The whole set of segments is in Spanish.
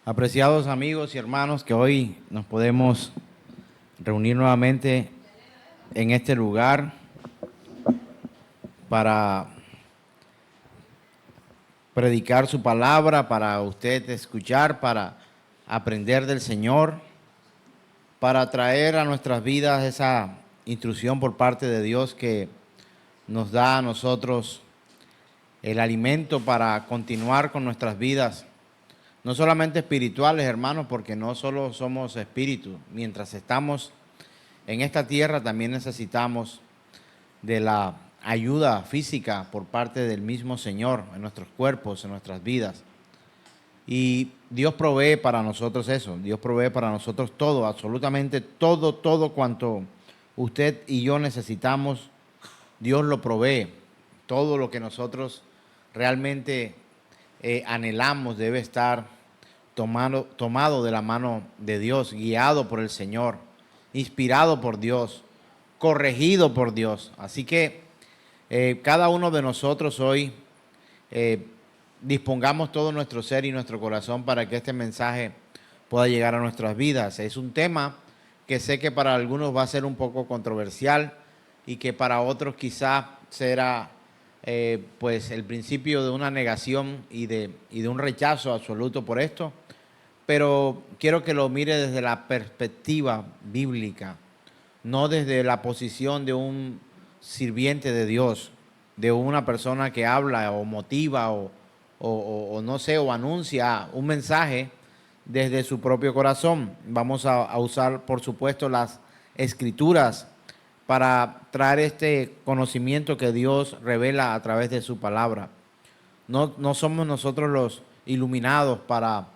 Apreciados amigos y hermanos, que hoy nos podemos reunir nuevamente en este lugar para predicar su palabra, para usted escuchar, para aprender del Señor, para traer a nuestras vidas esa instrucción por parte de Dios que nos da a nosotros el alimento para continuar con nuestras vidas. No solamente espirituales, hermanos, porque no solo somos espíritus. Mientras estamos en esta tierra, también necesitamos de la ayuda física por parte del mismo Señor en nuestros cuerpos, en nuestras vidas. Y Dios provee para nosotros eso. Dios provee para nosotros todo, absolutamente todo cuanto usted y yo necesitamos. Dios lo provee. Todo lo que nosotros realmente anhelamos debe estar tomado de la mano de Dios, guiado por el Señor, inspirado por Dios, corregido por Dios. Así que cada uno de nosotros hoy dispongamos todo nuestro ser y nuestro corazón para que este mensaje pueda llegar a nuestras vidas. Es un tema que sé que para algunos va a ser un poco controversial y que para otros quizá será pues el principio de una negación y de un rechazo absoluto por esto, pero quiero que lo mire desde la perspectiva bíblica, no desde la posición de un sirviente de Dios, de una persona que habla o motiva o no sé, o anuncia un mensaje desde su propio corazón. Vamos a usar, por supuesto, las escrituras para traer este conocimiento que Dios revela a través de su palabra. No somos nosotros los iluminados para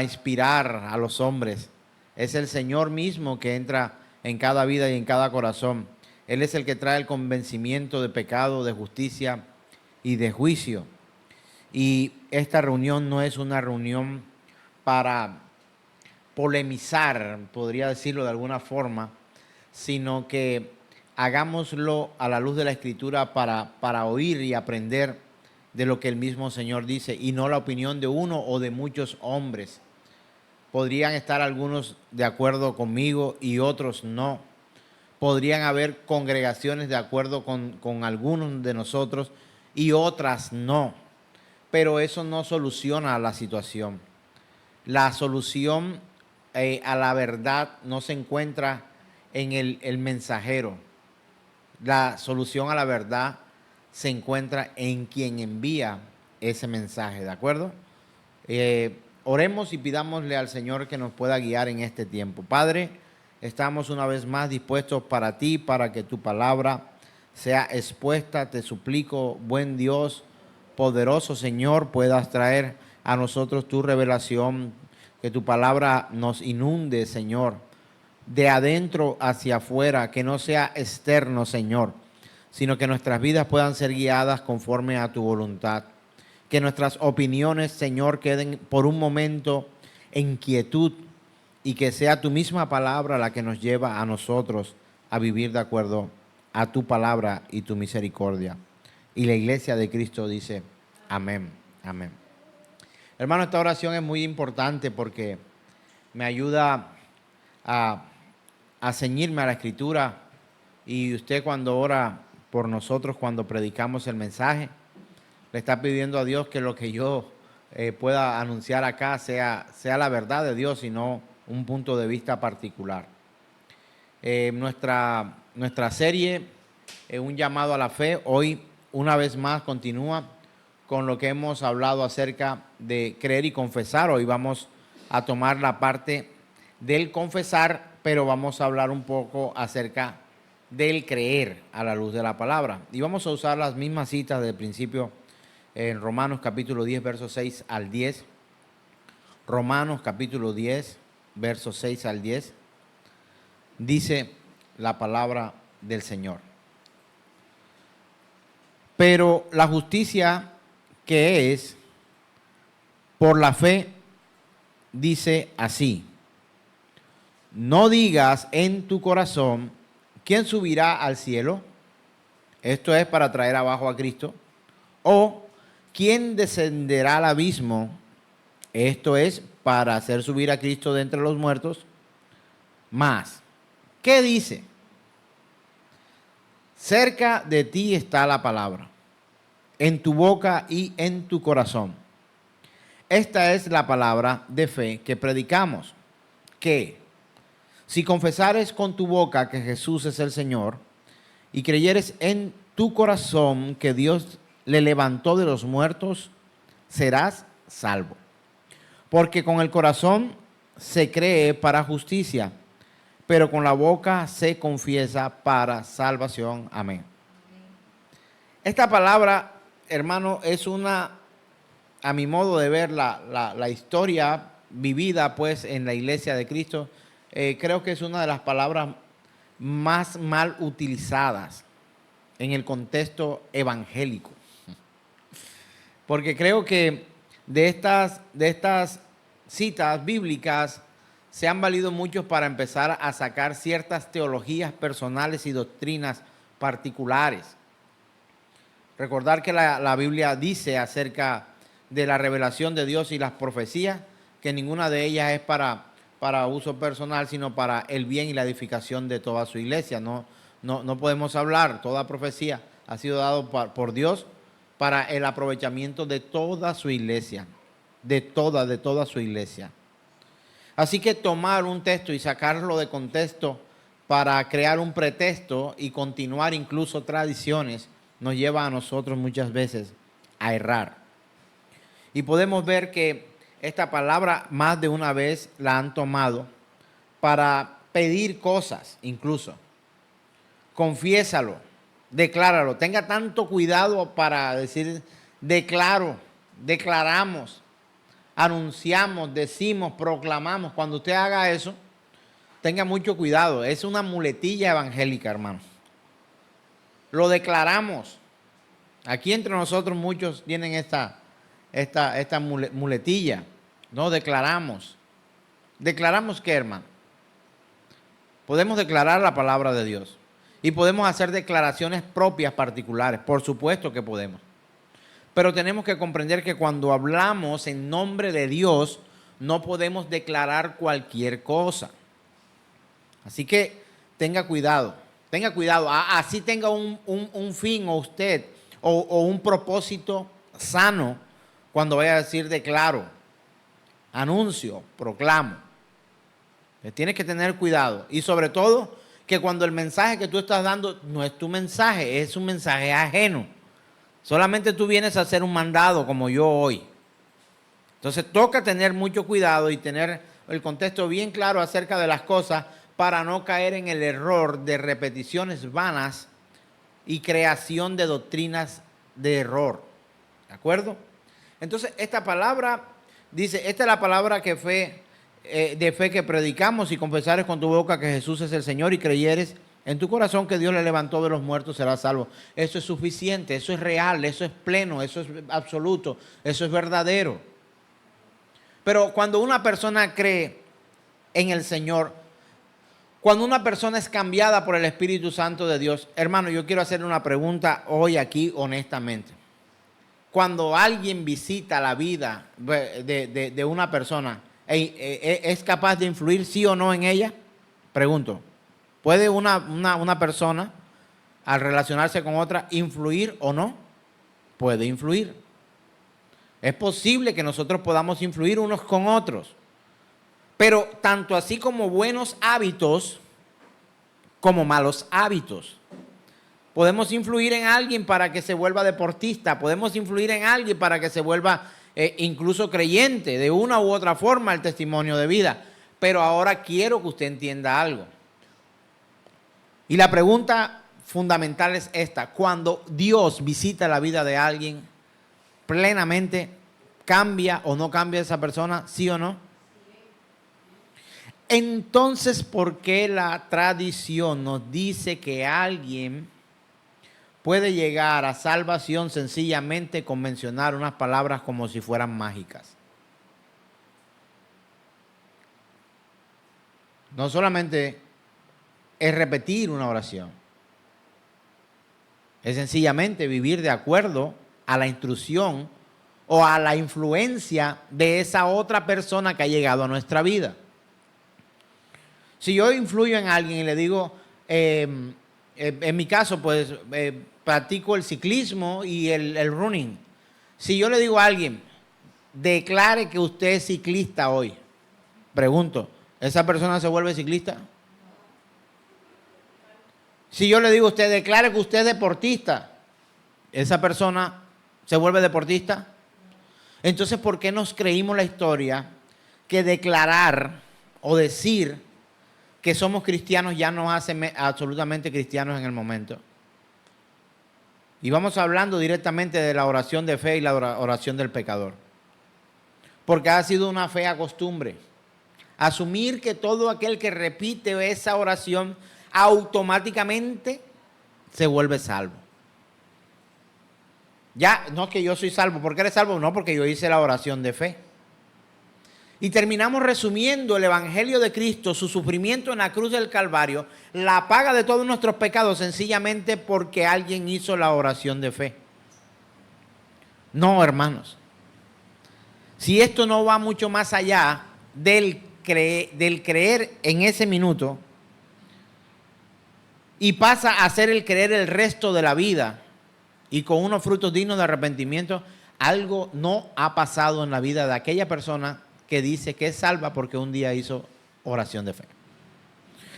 inspirar a los hombres. Es el Señor mismo que entra en cada vida y en cada corazón. Él es el que trae el convencimiento de pecado, de justicia y de juicio. Y esta reunión no es una reunión para polemizar, podría decirlo de alguna forma, sino que hagámoslo a la luz de la Escritura para oír y aprender de lo que el mismo Señor dice y no la opinión de uno o de muchos hombres. Podrían estar algunos de acuerdo conmigo y otros no. Podrían haber congregaciones de acuerdo con algunos de nosotros y otras no. Pero eso no soluciona la situación. La solución a la verdad no se encuentra en el mensajero. La solución a la verdad se encuentra en quien envía ese mensaje, ¿de acuerdo? Oremos y pidámosle al Señor que nos pueda guiar en este tiempo. Padre, estamos una vez más dispuestos para ti, para que tu palabra sea expuesta. Te suplico, buen Dios, poderoso Señor, puedas traer a nosotros tu revelación, que tu palabra nos inunde, Señor, de adentro hacia afuera, que no sea externo, Señor, sino que nuestras vidas puedan ser guiadas conforme a tu voluntad. Que nuestras opiniones, Señor, queden por un momento en quietud y que sea tu misma palabra la que nos lleva a nosotros a vivir de acuerdo a tu palabra y tu misericordia. Y la iglesia de Cristo dice, amén, amén. Hermano, esta oración es muy importante porque me ayuda a ceñirme a la Escritura, y usted cuando ora por nosotros, cuando predicamos el mensaje, le está pidiendo a Dios que lo que yo pueda anunciar acá sea la verdad de Dios y no un punto de vista particular. Nuestra serie, Un llamado a la fe, hoy una vez más continúa con lo que hemos hablado acerca de creer y confesar. Hoy vamos a tomar la parte del confesar, pero vamos a hablar un poco acerca del creer a la luz de la palabra. Y vamos a usar las mismas citas del principio en Romanos capítulo 10, versos 6 al 10. Romanos capítulo 10, versos 6 al 10. Dice la palabra del Señor. Pero la justicia que es por la fe dice así: no digas en tu corazón, ¿quién subirá al cielo? Esto es para traer abajo a Cristo. O ¿quién descenderá al abismo? Esto es para hacer subir a Cristo de entre los muertos. Más, ¿qué dice? Cerca de ti está la palabra, en tu boca y en tu corazón. Esta es la palabra de fe que predicamos, que si confesares con tu boca que Jesús es el Señor y creyeres en tu corazón que Dios le levantó de los muertos, serás salvo. Porque con el corazón se cree para justicia, pero con la boca se confiesa para salvación. Amén. Esta palabra, hermano, es una, a mi modo de ver, la historia vivida pues en la iglesia de Cristo. Creo que es una de las palabras más mal utilizadas en el contexto evangélico. Porque creo que de estas citas bíblicas se han valido muchos para empezar a sacar ciertas teologías personales y doctrinas particulares. Recordar que la Biblia dice acerca de la revelación de Dios y las profecías, que ninguna de ellas es para uso personal, sino para el bien y la edificación de toda su iglesia. No podemos hablar, toda profecía ha sido dado por Dios para el aprovechamiento de toda su iglesia, de toda su iglesia. Así que tomar un texto y sacarlo de contexto para crear un pretexto y continuar incluso tradiciones nos lleva a nosotros muchas veces a errar. Y podemos ver que esta palabra más de una vez la han tomado para pedir cosas incluso. Confiésalo, decláralo. Tenga tanto cuidado para decir declaro, declaramos, anunciamos, decimos, proclamamos. Cuando usted haga eso, tenga mucho cuidado. Es una muletilla evangélica, hermano. Lo declaramos. Aquí entre nosotros muchos tienen esta muletilla. No declaramos. ¿Declaramos qué, hermano? Podemos declarar la palabra de Dios. Y podemos hacer declaraciones propias particulares. Por supuesto que podemos. Pero tenemos que comprender que cuando hablamos en nombre de Dios, no podemos declarar cualquier cosa. Así que tenga cuidado. Tenga cuidado. Así tenga un fin o usted o un propósito sano cuando vaya a decir declaro, anuncio, proclamo. Tienes que tener cuidado. Y sobre todo que cuando el mensaje que tú estás dando no es tu mensaje, es un mensaje ajeno. Solamente tú vienes a hacer un mandado como yo hoy. Entonces toca tener mucho cuidado y tener el contexto bien claro acerca de las cosas para no caer en el error de repeticiones vanas y creación de doctrinas de error. ¿De acuerdo? Entonces esta palabra dice, esta es la palabra de fe que predicamos: y confesares con tu boca que Jesús es el Señor y creyeres en tu corazón que Dios le levantó de los muertos, serás salvo. Eso es suficiente, eso es real, eso es pleno, eso es absoluto, eso es verdadero. Pero cuando una persona cree en el Señor, cuando una persona es cambiada por el Espíritu Santo de Dios, hermano, yo quiero hacerle una pregunta hoy aquí honestamente. Cuando alguien visita la vida de una persona, ¿es capaz de influir sí o no en ella? Pregunto. ¿Puede una persona, al relacionarse con otra, influir o no? Puede influir. Es posible que nosotros podamos influir unos con otros. Pero tanto así como buenos hábitos, como malos hábitos. Podemos influir en alguien para que se vuelva deportista. Podemos influir en alguien para que se vuelva incluso creyente, de una u otra forma, el testimonio de vida. Pero ahora quiero que usted entienda algo. Y la pregunta fundamental es esta: cuando Dios visita la vida de alguien plenamente, ¿cambia o no cambia esa persona? ¿Sí o no? Entonces, ¿por qué la tradición nos dice que alguien puede llegar a salvación sencillamente con mencionar unas palabras como si fueran mágicas? No solamente es repetir una oración, es sencillamente vivir de acuerdo a la instrucción o a la influencia de esa otra persona que ha llegado a nuestra vida. Si yo influyo en alguien y le digo, en mi caso, pues practico el ciclismo y el running. Si yo le digo a alguien, declare que usted es ciclista hoy, pregunto, ¿esa persona se vuelve ciclista? Si yo le digo a usted, declare que usted es deportista, ¿esa persona se vuelve deportista? Entonces, ¿por qué nos creímos la historia que declarar o decir que somos cristianos ya nos hace absolutamente cristianos en el momento? Y vamos hablando directamente de la oración de fe y la oración del pecador. Porque ha sido una fea costumbre asumir que todo aquel que repite esa oración automáticamente se vuelve salvo. Ya, no es que yo soy salvo. ¿Por qué eres salvo? No, porque yo hice la oración de fe. Y terminamos resumiendo el Evangelio de Cristo, su sufrimiento en la cruz del Calvario, la paga de todos nuestros pecados, sencillamente porque alguien hizo la oración de fe. No, hermanos. Si esto no va mucho más allá del creer en ese minuto y pasa a ser el creer el resto de la vida y con unos frutos dignos de arrepentimiento, algo no ha pasado en la vida de aquella persona que dice que es salva porque un día hizo oración de fe.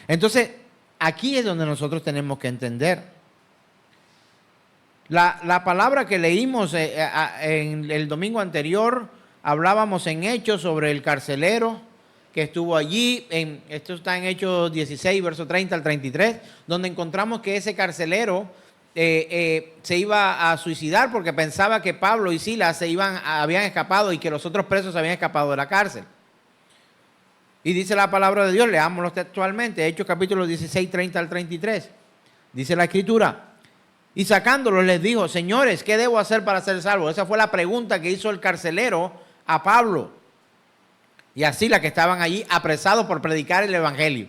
Entonces, aquí es donde nosotros tenemos que entender. La palabra que leímos en el domingo anterior, hablábamos en Hechos sobre el carcelero que estuvo allí. Esto está en Hechos 16, verso 30 al 33, donde encontramos que ese carcelero se iba a suicidar porque pensaba que Pablo y Silas habían escapado y que los otros presos habían escapado de la cárcel. Y dice la palabra de Dios, leámoslo textualmente, Hechos capítulo 16, 30 al 33. Dice la Escritura, y sacándolos les dijo, señores, ¿qué debo hacer para ser salvo? Esa fue la pregunta que hizo el carcelero a Pablo y a Silas, que estaban allí apresados por predicar el Evangelio.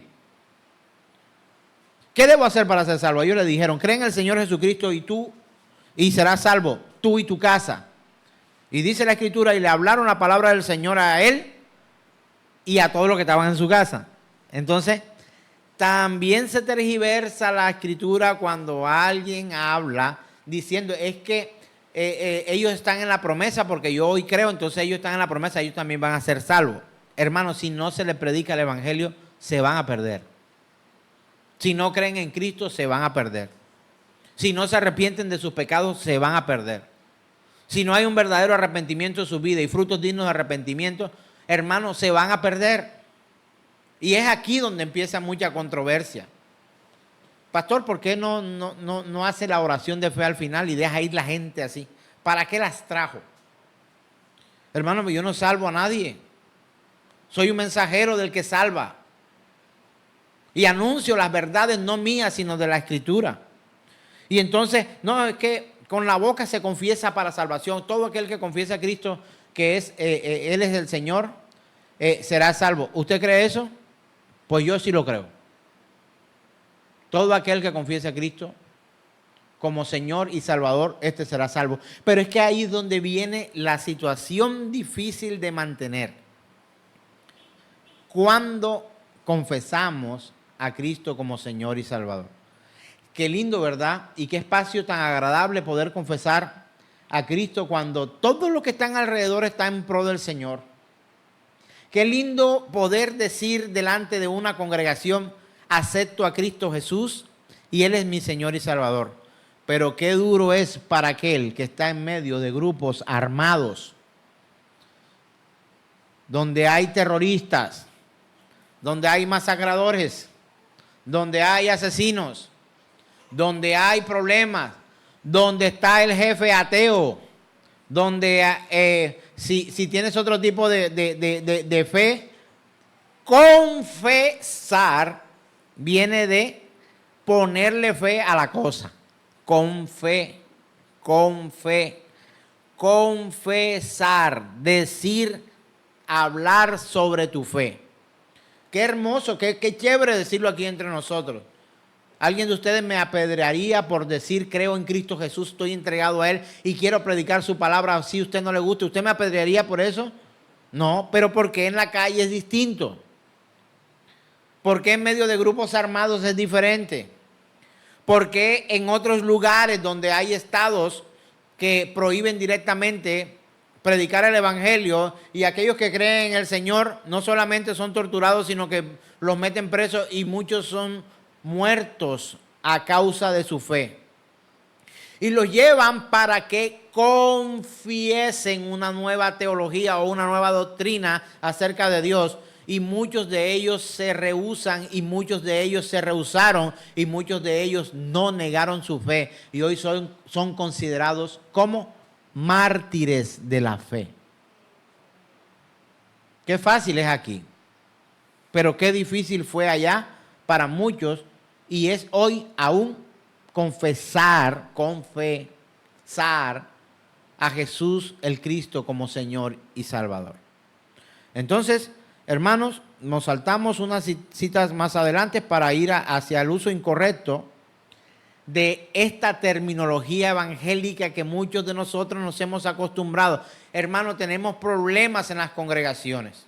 ¿Qué debo hacer para ser salvo? Ellos le dijeron, cree en el Señor Jesucristo y serás salvo, tú y tu casa. Y dice la Escritura, y le hablaron la palabra del Señor a él y a todos los que estaban en su casa. Entonces, también se tergiversa la Escritura cuando alguien habla diciendo, es que ellos están en la promesa porque yo hoy creo, entonces ellos están en la promesa, ellos también van a ser salvos. Hermanos, si no se les predica el Evangelio, se van a perder. Si no creen en Cristo, se van a perder. Si no se arrepienten de sus pecados, se van a perder. Si no hay un verdadero arrepentimiento en su vida y frutos dignos de arrepentimiento, hermanos, se van a perder. Y es aquí donde empieza mucha controversia. Pastor, ¿por qué no hace la oración de fe al final y deja ir la gente así? ¿Para qué las trajo? Hermano, yo no salvo a nadie. Soy un mensajero del que salva. Y anuncio las verdades no mías, sino de la Escritura. Y entonces, no, es que con la boca se confiesa para salvación. Todo aquel que confiesa a Cristo, que Él es el Señor, será salvo. ¿Usted cree eso? Pues yo sí lo creo. Todo aquel que confiese a Cristo como Señor y Salvador, este será salvo. Pero es que ahí es donde viene la situación difícil de mantener. Cuando confesamos a Cristo como Señor y Salvador. Qué lindo, ¿verdad? Y qué espacio tan agradable poder confesar a Cristo cuando todo lo que están alrededor está en pro del Señor. Qué lindo poder decir delante de una congregación, acepto a Cristo Jesús y Él es mi Señor y Salvador. Pero qué duro es para aquel que está en medio de grupos armados, donde hay terroristas, donde hay masacradores, donde hay asesinos, donde hay problemas, donde está el jefe ateo, donde si tienes otro tipo de fe, confesar viene de ponerle fe a la cosa. Con fe, confesar, decir, hablar sobre tu fe. Qué hermoso, qué chévere decirlo aquí entre nosotros. ¿Alguien de ustedes me apedrearía por decir creo en Cristo Jesús, estoy entregado a Él y quiero predicar su palabra? Si a usted no le gusta, ¿usted me apedrearía por eso? No, pero ¿por qué en la calle es distinto? ¿Por qué en medio de grupos armados es diferente? ¿Por qué en otros lugares donde hay estados que prohíben directamente predicar el evangelio y aquellos que creen en el Señor no solamente son torturados, sino que los meten presos y muchos son muertos a causa de su fe? Y los llevan para que confiesen una nueva teología o una nueva doctrina acerca de Dios. Y muchos de ellos se rehúsan y muchos de ellos se rehusaron y muchos de ellos no negaron su fe. Y hoy son considerados como mártires de la fe. Qué fácil es aquí, pero qué difícil fue allá para muchos y es hoy aún confesar a Jesús el Cristo como Señor y Salvador. Entonces, hermanos, nos saltamos unas citas más adelante para ir hacia el uso incorrecto de esta terminología evangélica que muchos de nosotros nos hemos acostumbrado. Hermanos, tenemos problemas en las congregaciones.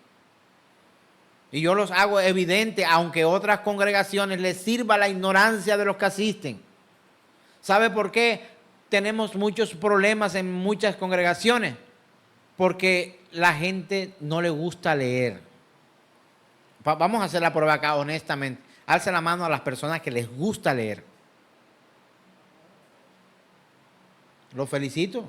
Y yo los hago evidente, aunque otras congregaciones les sirva la ignorancia de los que asisten. ¿Sabe por qué tenemos muchos problemas en muchas congregaciones? Porque la gente no le gusta leer. Vamos a hacer la prueba acá, honestamente. Alce la mano a las personas que les gusta leer. Los felicito.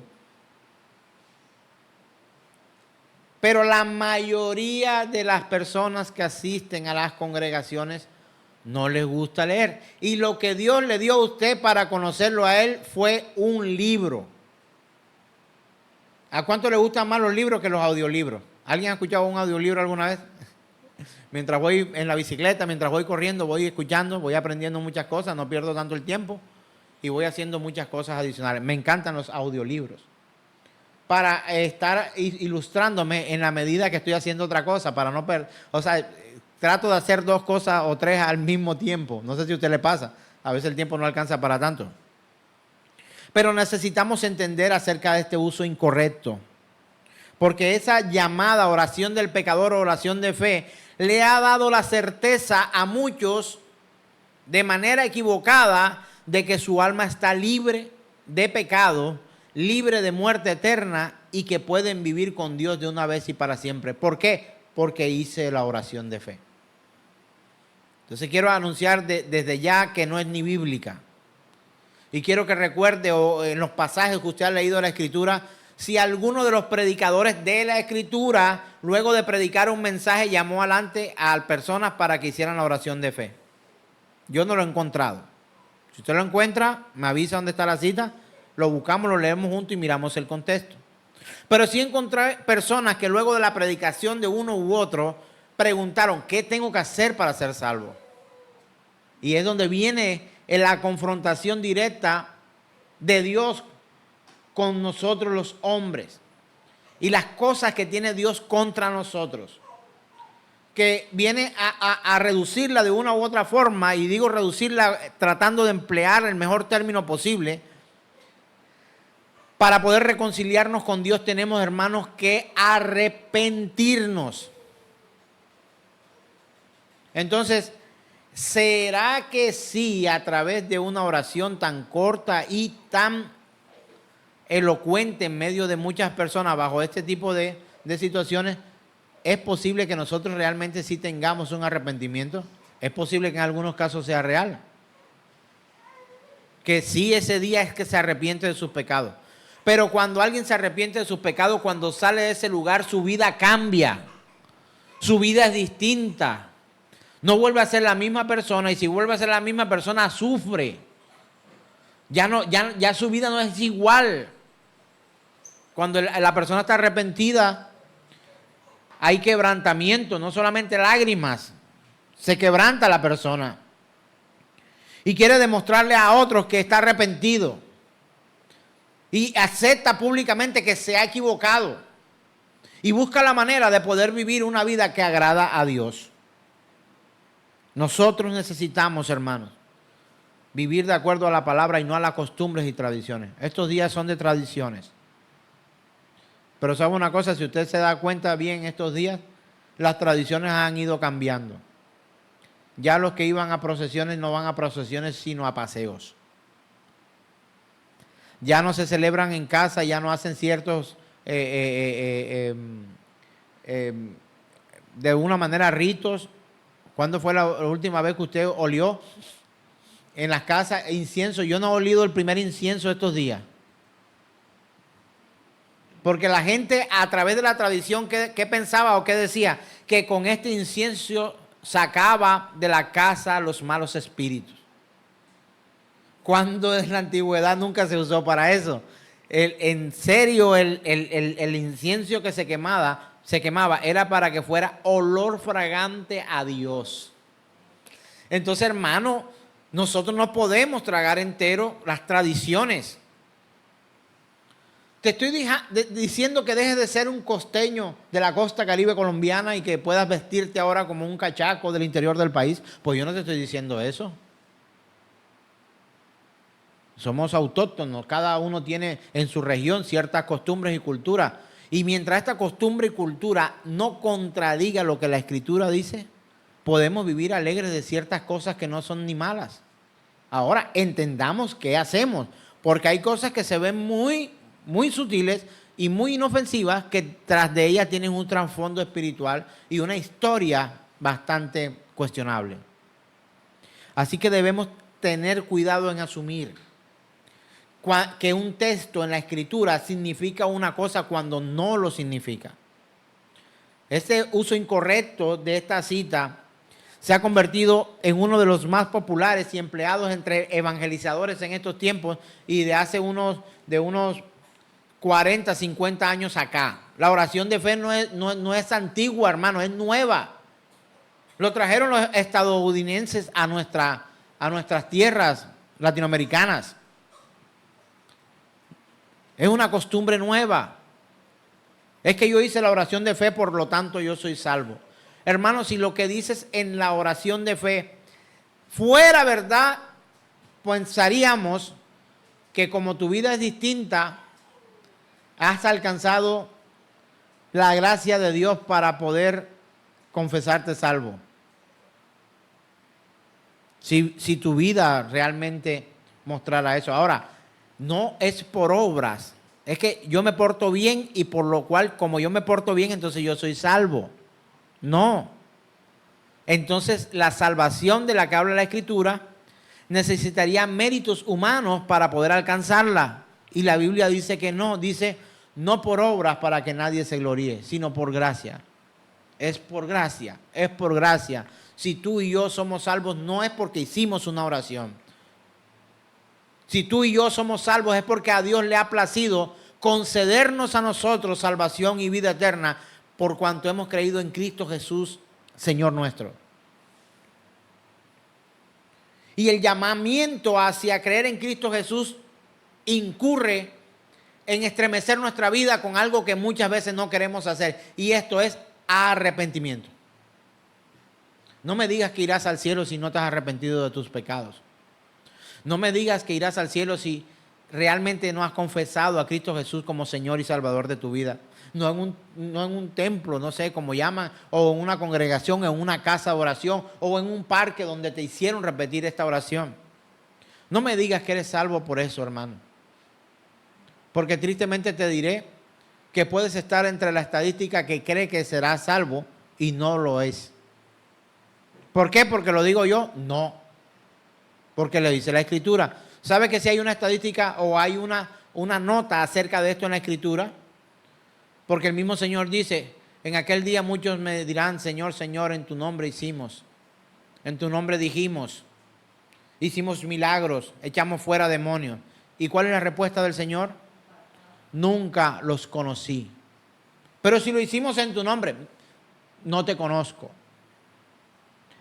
Pero la mayoría de las personas que asisten a las congregaciones no les gusta leer. Y lo que Dios le dio a usted para conocerlo a Él fue un libro. ¿A cuánto le gustan más los libros que los audiolibros? ¿Alguien ha escuchado un audiolibro alguna vez? Mientras voy en la bicicleta, mientras voy corriendo, voy escuchando, voy aprendiendo muchas cosas, no pierdo tanto el tiempo y voy haciendo muchas cosas adicionales. Me encantan los audiolibros para estar ilustrándome en la medida que estoy haciendo otra cosa, para no perder, o sea, trato de hacer 2 cosas o 3 al mismo tiempo. No sé si a usted le pasa, a veces el tiempo no alcanza para tanto. Pero necesitamos entender acerca de este uso incorrecto, porque esa llamada oración del pecador, oración de fe, le ha dado la certeza a muchos de manera equivocada de que su alma está libre de pecado, libre de muerte eterna y que pueden vivir con Dios de una vez y para siempre. ¿Por qué? Porque hice la oración de fe. Entonces quiero anunciar desde ya que no es ni bíblica. Y quiero que recuerde en los pasajes que usted ha leído de la Escritura, si alguno de los predicadores de la Escritura, luego de predicar un mensaje, llamó adelante a personas para que hicieran la oración de fe. Yo no lo he encontrado. Si usted lo encuentra, me avisa dónde está la cita, lo buscamos, lo leemos juntos y miramos el contexto. Pero sí encontré personas que luego de la predicación de uno u otro, preguntaron, ¿qué tengo que hacer para ser salvo? Y es donde viene la confrontación directa de Dios con nosotros los hombres y las cosas que tiene Dios contra nosotros, que viene a reducirla de una u otra forma, y digo reducirla tratando de emplear el mejor término posible. Para poder reconciliarnos con Dios tenemos, hermanos, que arrepentirnos. Entonces, ¿será que sí, a través de una oración tan corta y tan elocuente en medio de muchas personas bajo este tipo de situaciones, es posible que nosotros realmente sí tengamos un arrepentimiento? Es posible que en algunos casos sea real, que sí ese día es que se arrepiente de sus pecados. Pero cuando alguien se arrepiente de sus pecados, cuando sale de ese lugar, su vida cambia, su vida es distinta, no vuelve a ser la misma persona, y si vuelve a ser la misma persona sufre. Ya su vida no es igual. Cuando la persona está arrepentida, hay quebrantamiento, no solamente lágrimas. Se quebranta la persona. Y quiere demostrarle a otros que está arrepentido. Y acepta públicamente que se ha equivocado. Y busca la manera de poder vivir una vida que agrada a Dios. Nosotros necesitamos, hermanos, vivir de acuerdo a la palabra y no a las costumbres y tradiciones. Estos días son de tradiciones. Pero sabe una cosa, si usted se da cuenta bien estos días, las tradiciones han ido cambiando. Ya los que iban a procesiones no van a procesiones sino a paseos. Ya no se celebran en casa, ya no hacen ciertos, de una manera, ritos. ¿Cuándo fue la última vez que usted olió en las casas incienso? Yo no he olido el primer incienso estos días. Porque la gente, a través de la tradición, ¿qué pensaba o qué decía? Que con este incienso sacaba de la casa los malos espíritus. Cuando en la antigüedad nunca se usó para eso. En serio, el incienso que se quemaba era para que fuera olor fragante a Dios. Entonces, hermano, nosotros no podemos tragar entero las tradiciones. Te estoy diciendo que dejes de ser un costeño de la costa caribe colombiana y que puedas vestirte ahora como un cachaco del interior del país. Pues yo no te estoy diciendo eso. Somos autóctonos, cada uno tiene en su región ciertas costumbres y culturas. Y mientras esta costumbre y cultura no contradiga lo que la Escritura dice, podemos vivir alegres de ciertas cosas que no son ni malas. Ahora, entendamos qué hacemos, porque hay cosas que se ven muy sutiles y muy inofensivas que tras de ellas tienen un trasfondo espiritual y una historia bastante cuestionable. Así que debemos tener cuidado en asumir que un texto en la Escritura significa una cosa cuando no lo significa. Este uso incorrecto de esta cita se ha convertido en uno de los más populares y empleados entre evangelizadores en estos tiempos y de hace unos 40, 50 años acá. La oración de fe no es antigua, hermano, es nueva. Lo trajeron los estadounidenses a nuestras tierras latinoamericanas. Es una costumbre nueva. Es que yo hice la oración de fe, por lo tanto yo soy salvo. Hermano, si lo que dices en la oración de fe fuera verdad, pensaríamos que como tu vida es distinta, has alcanzado la gracia de Dios para poder confesarte salvo. Si tu vida realmente mostrara eso. Ahora, no es por obras. Es que yo me porto bien y por lo cual, como yo me porto bien, entonces yo soy salvo. No. Entonces, la salvación de la que habla la Escritura necesitaría méritos humanos para poder alcanzarla. Y la Biblia dice que no. Dice, no por obras para que nadie se gloríe, sino por gracia. Es por gracia, es por gracia. Si tú y yo somos salvos, no es porque hicimos una oración. Si tú y yo somos salvos es porque a Dios le ha placido concedernos a nosotros salvación y vida eterna por cuanto hemos creído en Cristo Jesús, Señor nuestro. Y el llamamiento hacia creer en Cristo Jesús incurre en estremecer nuestra vida con algo que muchas veces no queremos hacer. Y esto es arrepentimiento. No me digas que irás al cielo si no te has arrepentido de tus pecados. No me digas que irás al cielo si realmente no has confesado a Cristo Jesús como Señor y Salvador de tu vida. No en un templo, no sé cómo llaman, o en una congregación, en una casa de oración, o en un parque donde te hicieron repetir esta oración. No me digas que eres salvo por eso, hermano. Porque tristemente te diré que puedes estar entre la estadística que cree que será salvo y no lo es. ¿Por qué? ¿Porque lo digo yo? No. Porque le dice la Escritura. ¿Sabe que si hay una estadística o hay una nota acerca de esto en la Escritura? Porque el mismo Señor dice, en aquel día muchos me dirán, Señor, Señor, en tu nombre hicimos, en tu nombre dijimos, hicimos milagros, echamos fuera demonios. ¿Y cuál es la respuesta del Señor? Nunca los conocí. Pero si lo hicimos en tu nombre, no te conozco.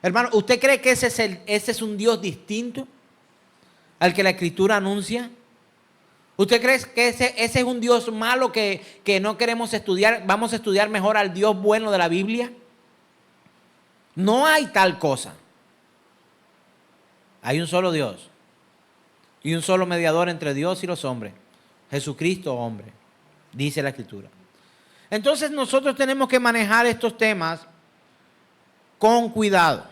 Hermano, ¿usted cree que ese es un Dios distinto al que la Escritura anuncia? ¿Usted cree que ese es un Dios malo que no queremos estudiar? ¿Vamos a estudiar mejor al Dios bueno de la Biblia? No hay tal cosa. Hay un solo Dios. y un solo mediador entre Dios y los hombres, Jesucristo hombre, dice la Escritura. Entonces nosotros tenemos que manejar estos temas con cuidado.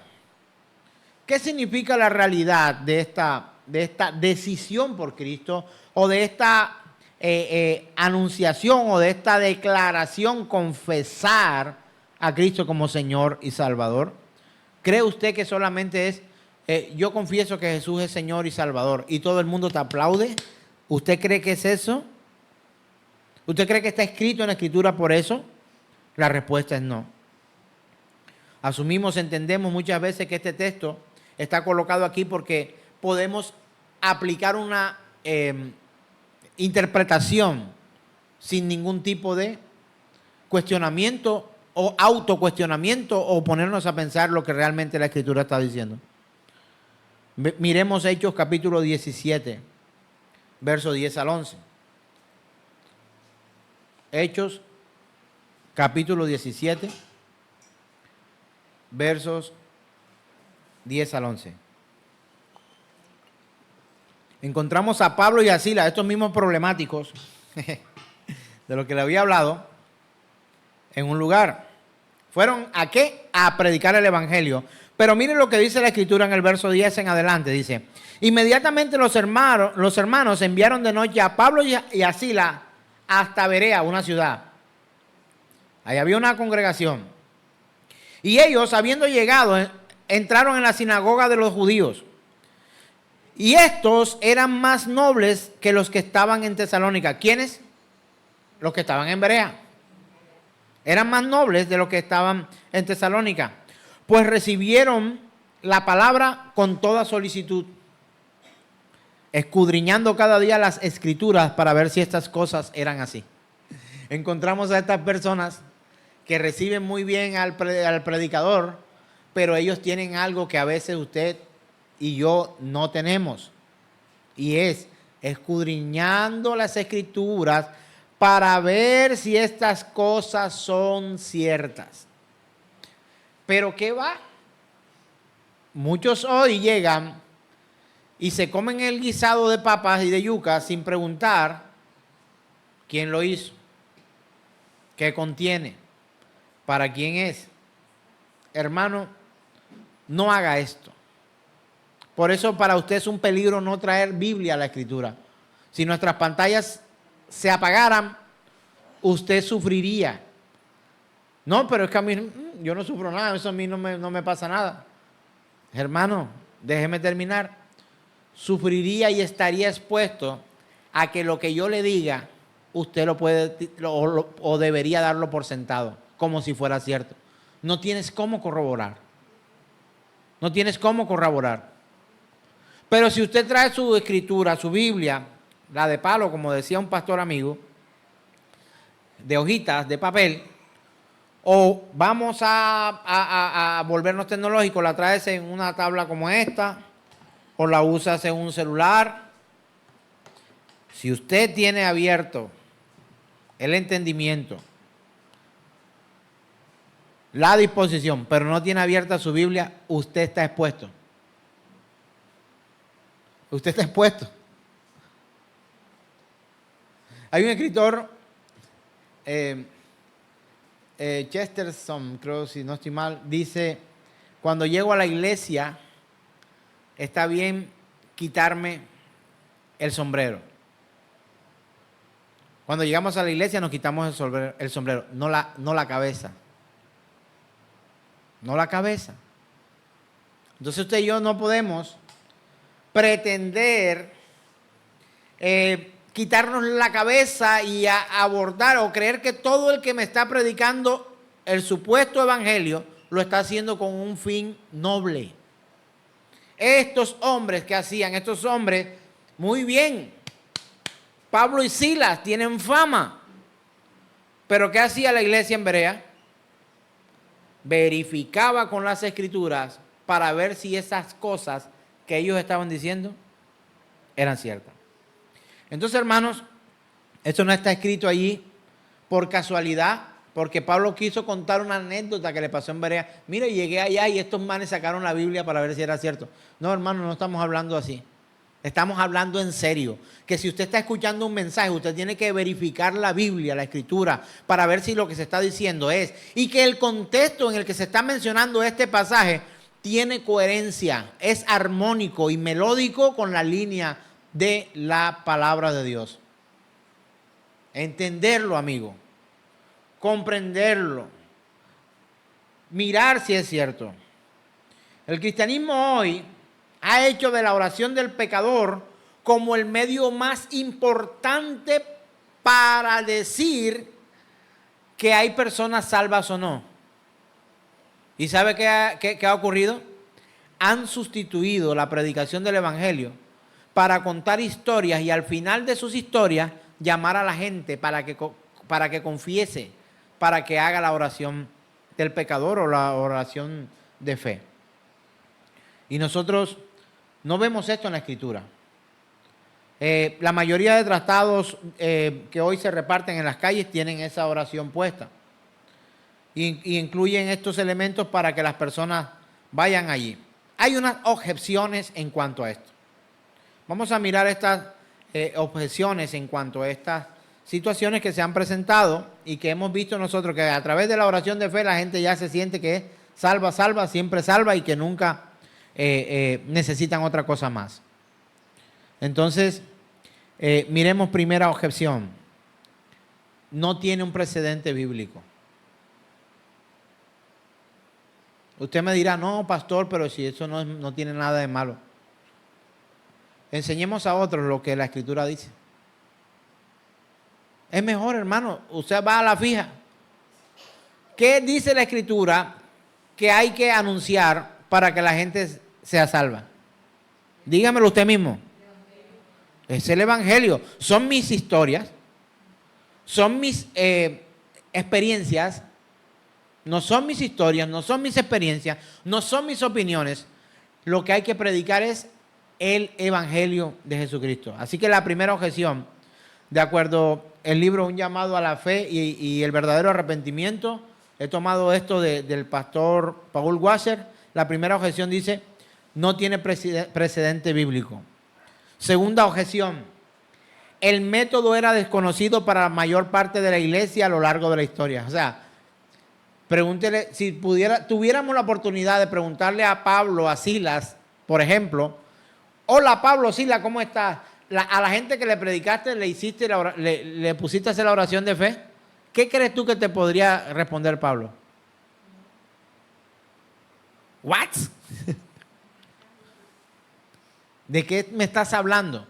¿Qué significa la realidad de esta decisión por Cristo o de esta anunciación o de esta declaración, confesar a Cristo como Señor y Salvador? ¿Cree usted que solamente es, yo confieso que Jesús es Señor y Salvador y todo el mundo te aplaude? ¿Usted cree que es eso? ¿Usted cree que está escrito en la Escritura por eso? La respuesta es no. Asumimos, entendemos muchas veces que este texto está colocado aquí porque podemos aplicar una interpretación sin ningún tipo de cuestionamiento o autocuestionamiento o ponernos a pensar lo que realmente la Escritura está diciendo. Miremos Hechos capítulo 17, versos 10 al 11. Hechos capítulo 17, versos 10 al 11. Encontramos a Pablo y a Silas, estos mismos problemáticos, de lo que le había hablado, en un lugar. ¿Fueron a qué? A predicar el Evangelio. Pero miren lo que dice la Escritura en el verso 10 en adelante. Dice, inmediatamente los hermanos enviaron de noche a Pablo y a Silas hasta Berea, una ciudad. Ahí había una congregación. Y ellos, habiendo llegado, entraron en la sinagoga de los judíos. Y estos eran más nobles que los que estaban en Tesalónica. ¿Quiénes? Los que estaban en Berea. Eran más nobles de los que estaban en Tesalónica. Pues recibieron la palabra con toda solicitud, escudriñando cada día las Escrituras para ver si estas cosas eran así. Encontramos a estas personas que reciben muy bien al predicador, pero ellos tienen algo que a veces usted y yo no tenemos, y es escudriñando las Escrituras para ver si estas cosas son ciertas. Pero ¿qué va? Muchos hoy llegan y se comen el guisado de papas y de yuca sin preguntar quién lo hizo, qué contiene, para quién es. Hermano, no haga esto. Por eso para usted es un peligro no traer Biblia a la Escritura. Si nuestras pantallas se apagaran, usted sufriría. No, pero es que a mí, yo no sufro nada, eso a mí no me pasa nada. Hermano, déjeme terminar. Sufriría y estaría expuesto a que lo que yo le diga, usted lo puede o debería darlo por sentado, como si fuera cierto. No tienes cómo corroborar. No tienes cómo corroborar. Pero si usted trae su Escritura, su Biblia, la de palo, como decía un pastor amigo, de hojitas, de papel, o vamos a volvernos tecnológicos, la traes en una tabla como esta, o la usas en un celular. Si usted tiene abierto el entendimiento, la disposición, pero no tiene abierta su Biblia, usted está expuesto. Usted está expuesto. Hay un escritor, Chesterton, creo, si no estoy mal, dice, cuando llego a la iglesia, está bien quitarme el sombrero. Cuando llegamos a la iglesia nos quitamos el sombrero, no la cabeza. No la cabeza. Entonces usted y yo no podemos pretender quitarnos la cabeza y abordar o creer que todo el que me está predicando el supuesto evangelio lo está haciendo con un fin noble. Estos hombres que hacían, estos hombres, muy bien, Pablo y Silas tienen fama, pero ¿qué hacía la iglesia en Berea? Verificaba con las Escrituras para ver si esas cosas que ellos estaban diciendo eran ciertas. Entonces, hermanos, esto no está escrito allí por casualidad, porque Pablo quiso contar una anécdota que le pasó en Berea. Mire, llegué allá y estos manes sacaron la Biblia para ver si era cierto. No, hermano, no estamos hablando así. Estamos hablando en serio. Que si usted está escuchando un mensaje, usted tiene que verificar la Biblia, la Escritura, para ver si lo que se está diciendo es. Y que el contexto en el que se está mencionando este pasaje tiene coherencia, es armónico y melódico con la línea de la palabra de Dios. Entenderlo, amigo. Comprenderlo. Mirar si es cierto. El cristianismo hoy ha hecho de la oración del pecador como el medio más importante para decir que hay personas salvas o no. ¿Y sabe qué ha ocurrido? Han sustituido la predicación del evangelio para contar historias y al final de sus historias llamar a la gente para que confiese, para que haga la oración del pecador o la oración de fe. Y nosotros no vemos esto en la Escritura. La mayoría de tratados que hoy se reparten en las calles tienen esa oración puesta. Y incluyen estos elementos para que las personas vayan allí. Hay unas objeciones en cuanto a esto. Vamos a mirar estas objeciones en cuanto a estas situaciones que se han presentado y que hemos visto nosotros que a través de la oración de fe la gente ya se siente que es salva, salva, siempre salva y que nunca necesitan otra cosa más. Entonces, miremos primera objeción. No tiene un precedente bíblico. Usted me dirá, no, pastor, pero si eso no tiene nada de malo. Enseñemos a otros lo que la Escritura dice. Es mejor, hermano, usted va a la fija. ¿Qué dice la Escritura que hay que anunciar para que la gente sea salva? Dígamelo usted mismo. Es el Evangelio. Son mis historias, son mis experiencias. No son mis historias, no son mis experiencias, no son mis opiniones. Lo que hay que predicar es el Evangelio de Jesucristo. Así que la primera objeción, de acuerdo al libro Un llamado a la fe y el verdadero arrepentimiento, he tomado esto del pastor Paul Washer. La primera objeción dice, no tiene precedente bíblico. Segunda objeción, el método era desconocido para la mayor parte de la iglesia a lo largo de la historia. O sea, pregúntele, si tuviéramos la oportunidad de preguntarle a Pablo, a Silas, por ejemplo, hola Pablo, Silas, ¿cómo estás? A la gente que le predicaste, le pusiste a hacer la oración de fe, ¿qué crees tú que te podría responder Pablo? ¿What? ¿De qué me estás hablando?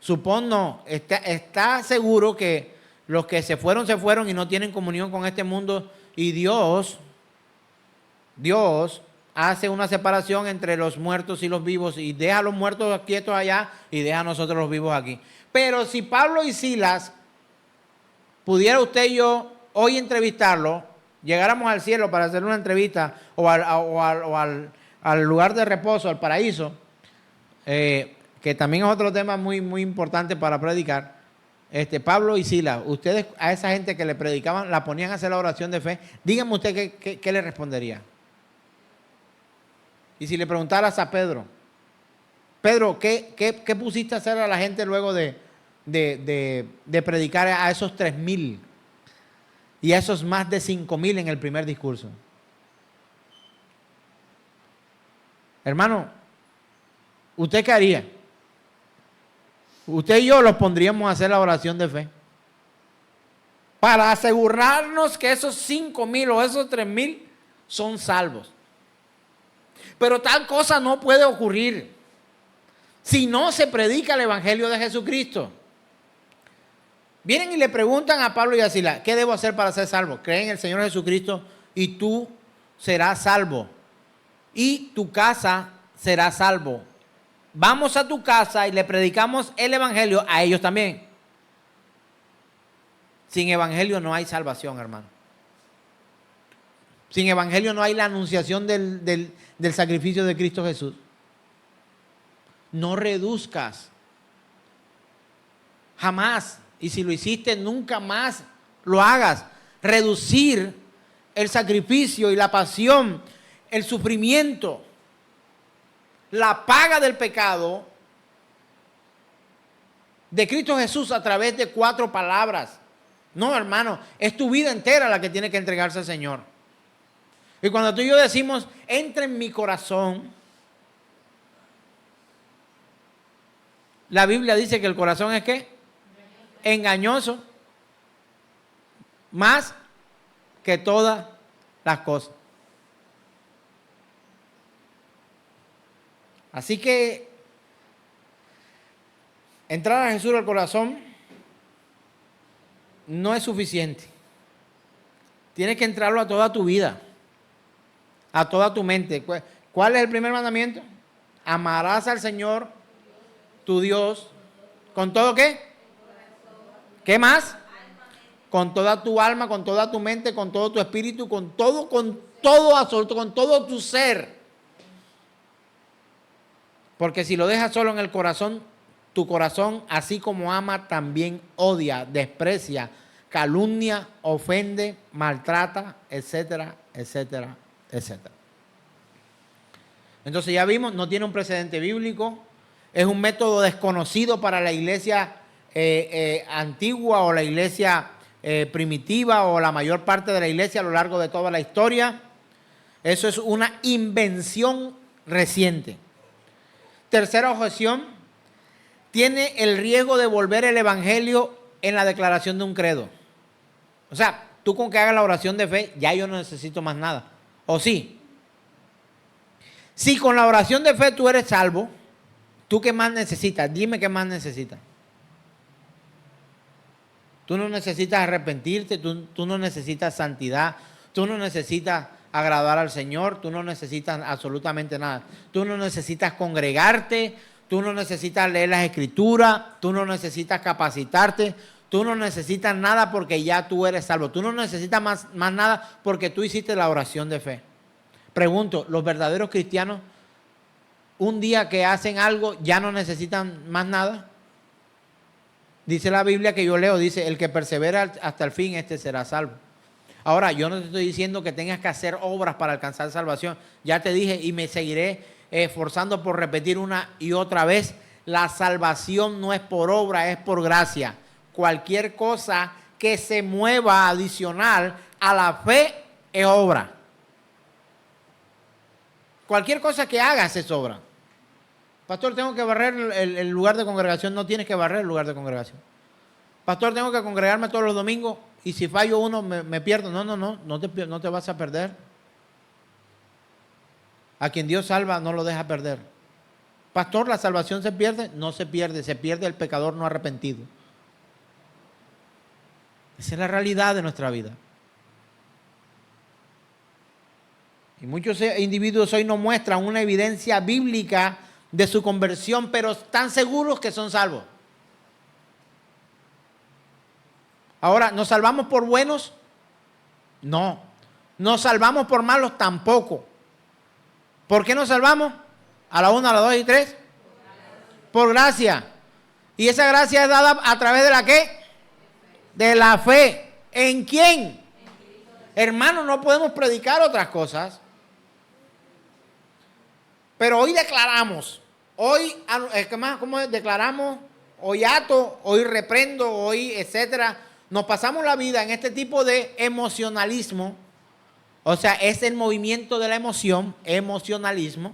Supongo, está seguro que los que se fueron y no tienen comunión con este mundo y Dios hace una separación entre los muertos y los vivos y deja a los muertos quietos allá y deja a nosotros los vivos aquí. Pero si Pablo y Silas, pudiera usted y yo hoy entrevistarlo, llegáramos al cielo para hacer una entrevista o al lugar de reposo, al paraíso, que también es otro tema muy, muy importante para predicar. Pablo y Silas, ustedes a esa gente que le predicaban, la ponían a hacer la oración de fe, díganme usted qué le respondería. Y si le preguntaras a Pedro, ¿qué pusiste a hacer a la gente luego de predicar a esos 3,000 y a esos más de 5,000 en el primer discurso? Hermano, ¿usted qué haría? Usted y yo los pondríamos a hacer la oración de fe para asegurarnos que esos 5,000 o esos 3,000 son salvos. Pero tal cosa no puede ocurrir si no se predica el Evangelio de Jesucristo. Vienen y le preguntan a Pablo y a Silas, ¿qué debo hacer para ser salvo? Cree en el Señor Jesucristo y tú serás salvo. Y tu casa será salvo. Vamos a tu casa y le predicamos el Evangelio a ellos también. Sin Evangelio no hay salvación, hermano. Sin Evangelio no hay la anunciación del sacrificio de Cristo Jesús. No reduzcas. Jamás. Y si lo hiciste, nunca más lo hagas. Reducir el sacrificio y la pasión, el sufrimiento, la paga del pecado de Cristo Jesús a través de 4 palabras. No, hermano, es tu vida entera la que tiene que entregarse al Señor. Y cuando tú y yo decimos, entra en mi corazón, la Biblia dice que el corazón es ¿qué? Engañoso, más que todas las cosas. Así que entrar a Jesús al corazón no es suficiente. Tienes que entrarlo a toda tu vida, a toda tu mente. ¿Cuál es el primer mandamiento? Amarás al Señor, tu Dios, ¿con todo qué? ¿Qué más? Con toda tu alma, con toda tu mente, con todo tu espíritu, con todo absoluto, con todo tu ser. Porque si lo dejas solo en el corazón, tu corazón, así como ama, también odia, desprecia, calumnia, ofende, maltrata, etcétera, etcétera, etcétera. Entonces ya vimos, no tiene un precedente bíblico, es un método desconocido para la iglesia antigua o la iglesia primitiva o la mayor parte de la iglesia a lo largo de toda la historia. Eso es una invención reciente. Tercera objeción, tiene el riesgo de volver el evangelio en la declaración de un credo. O sea, tú con que hagas la oración de fe, ya yo no necesito más nada. ¿O sí? Si con la oración de fe tú eres salvo, ¿tú qué más necesitas? Dime qué más necesitas. Tú no necesitas arrepentirte, tú no necesitas santidad, tú no necesitas agradar al Señor, tú no necesitas absolutamente nada. Tú no necesitas congregarte, tú no necesitas leer las Escrituras, tú no necesitas capacitarte, tú no necesitas nada porque ya tú eres salvo. Tú no necesitas más nada porque tú hiciste la oración de fe. Pregunto, ¿los verdaderos cristianos un día que hacen algo ya no necesitan más nada? Dice la Biblia que yo leo, dice, el que persevera hasta el fin, este será salvo. Ahora, yo no te estoy diciendo que tengas que hacer obras para alcanzar salvación. Ya te dije y me seguiré esforzando por repetir una y otra vez. La salvación no es por obra, es por gracia. Cualquier cosa que se mueva adicional a la fe es obra. Cualquier cosa que hagas es obra. Pastor, tengo que barrer el lugar de congregación. No tienes que barrer el lugar de congregación. Pastor, tengo que congregarme todos los domingos y si fallo uno me pierdo. No te vas a perder. A quien Dios salva no lo deja perder. Pastor, ¿la salvación se pierde? No se pierde el pecador no arrepentido. Esa es la realidad de nuestra vida. Y muchos individuos hoy nos muestran una evidencia bíblica de su conversión, pero están seguros que son salvos. Ahora, ¿nos salvamos por buenos? No. ¿Nos salvamos por malos? Tampoco. ¿Por qué nos salvamos? A la 1, a la 2 y 3. Por gracia. ¿Y esa gracia es dada a través de la qué? De la fe. ¿En quién? Hermanos, no podemos predicar otras cosas. Pero hoy declaramos. Hoy, ¿cómo declaramos? Hoy ato, hoy reprendo, hoy etcétera. Nos pasamos la vida en este tipo de emocionalismo. O sea, es el movimiento de la emoción, emocionalismo,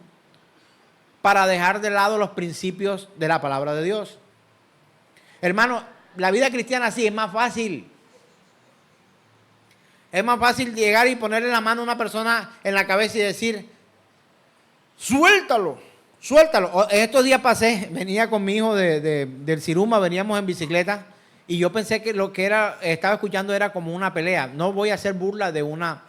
para dejar de lado los principios de la palabra de Dios. Hermano, la vida cristiana sí es más fácil. Es más fácil llegar y ponerle la mano a una persona en la cabeza y decir, suéltalo, suéltalo. Estos días pasé, venía con mi hijo del Ciruma, veníamos en bicicleta y yo pensé que lo que estaba escuchando era como una pelea. No voy a hacer burla de una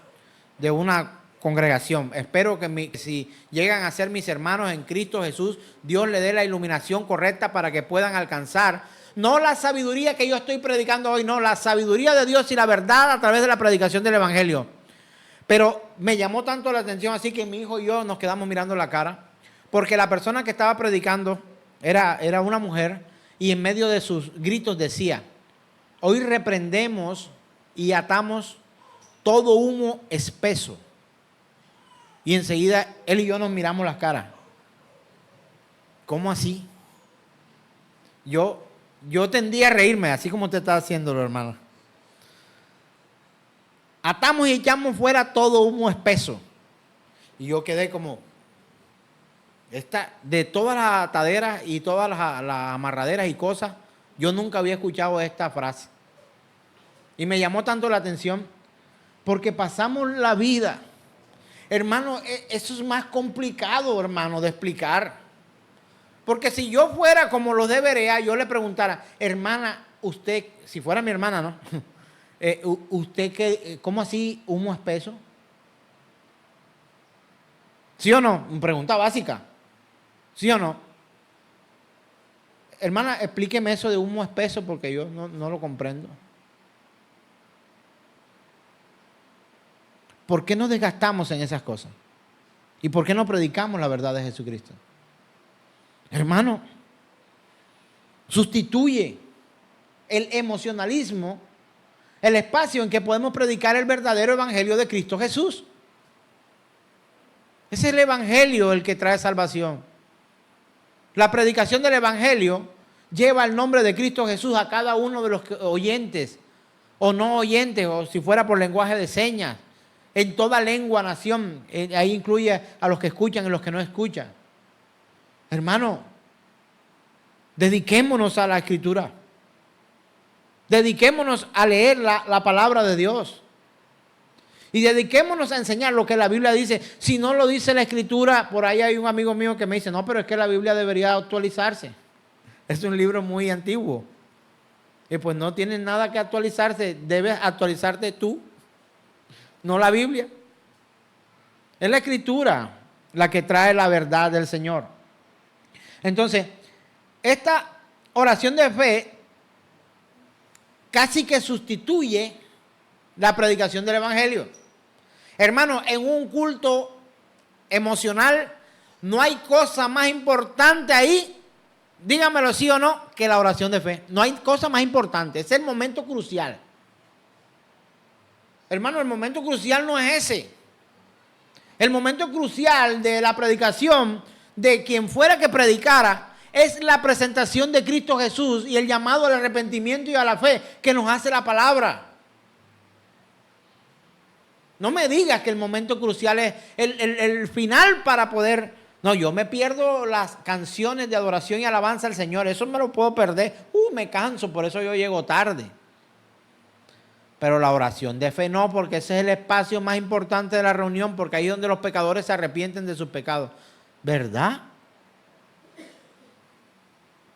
congregación. Espero que si llegan a ser mis hermanos en Cristo Jesús, Dios le dé la iluminación correcta para que puedan alcanzar, no la sabiduría que yo estoy predicando hoy, no, la sabiduría de Dios y la verdad a través de la predicación del Evangelio. Pero me llamó tanto la atención, así que mi hijo y yo nos quedamos mirando la cara, porque la persona que estaba predicando era una mujer y en medio de sus gritos decía, hoy reprendemos y atamos todo humo espeso. Y enseguida él y yo nos miramos las caras. ¿Cómo así? Yo yo tendía a reírme, así como usted está haciéndolo, hermano. Atamos y echamos fuera todo humo espeso. Y yo quedé como, de todas las ataderas y todas las amarraderas y cosas, yo nunca había escuchado esta frase. Y me llamó tanto la atención, porque pasamos la vida. Hermano, eso es más complicado, hermano, de explicar. Porque si yo fuera como los de Berea, yo le preguntara, hermana, usted, si fuera mi hermana, ¿no? ¿Usted qué, cómo así humo espeso? ¿Sí o no? Pregunta básica. ¿Sí o no? Hermana, explíqueme eso de humo espeso porque yo no lo comprendo. ¿Por qué nos desgastamos en esas cosas? ¿Y por qué no predicamos la verdad de Jesucristo? Hermano, sustituye el emocionalismo, el espacio en que podemos predicar el verdadero evangelio de Cristo Jesús. Ese es el evangelio el que trae salvación. La predicación del evangelio lleva el nombre de Cristo Jesús a cada uno de los oyentes o no oyentes, o si fuera por lenguaje de señas, en toda lengua, nación. Ahí incluye a los que escuchan y los que no escuchan. Hermano, dediquémonos a la Escritura. Dediquémonos a leer la palabra de Dios. Y dediquémonos a enseñar lo que la Biblia dice. Si no lo dice la Escritura, por ahí hay un amigo mío que me dice, no, pero es que la Biblia debería actualizarse. Es un libro muy antiguo. Y pues no tiene nada que actualizarse. Debes actualizarte tú, no la Biblia. Es la Escritura la que trae la verdad del Señor. Entonces, esta oración de fe casi que sustituye la predicación del evangelio. Hermano, en un culto emocional no hay cosa más importante ahí, dígamelo sí o no, que la oración de fe. No hay cosa más importante, es el momento crucial. Hermano, el momento crucial no es ese. El momento crucial de la predicación de quien fuera que predicara es la presentación de Cristo Jesús y el llamado al arrepentimiento y a la fe que nos hace la palabra. No me digas que el momento crucial es el final para poder... No, yo me pierdo las canciones de adoración y alabanza al Señor. Eso me lo puedo perder. Me canso, por eso yo llego tarde. Pero la oración de fe no, porque ese es el espacio más importante de la reunión, porque ahí es donde los pecadores se arrepienten de sus pecados. ¿Verdad?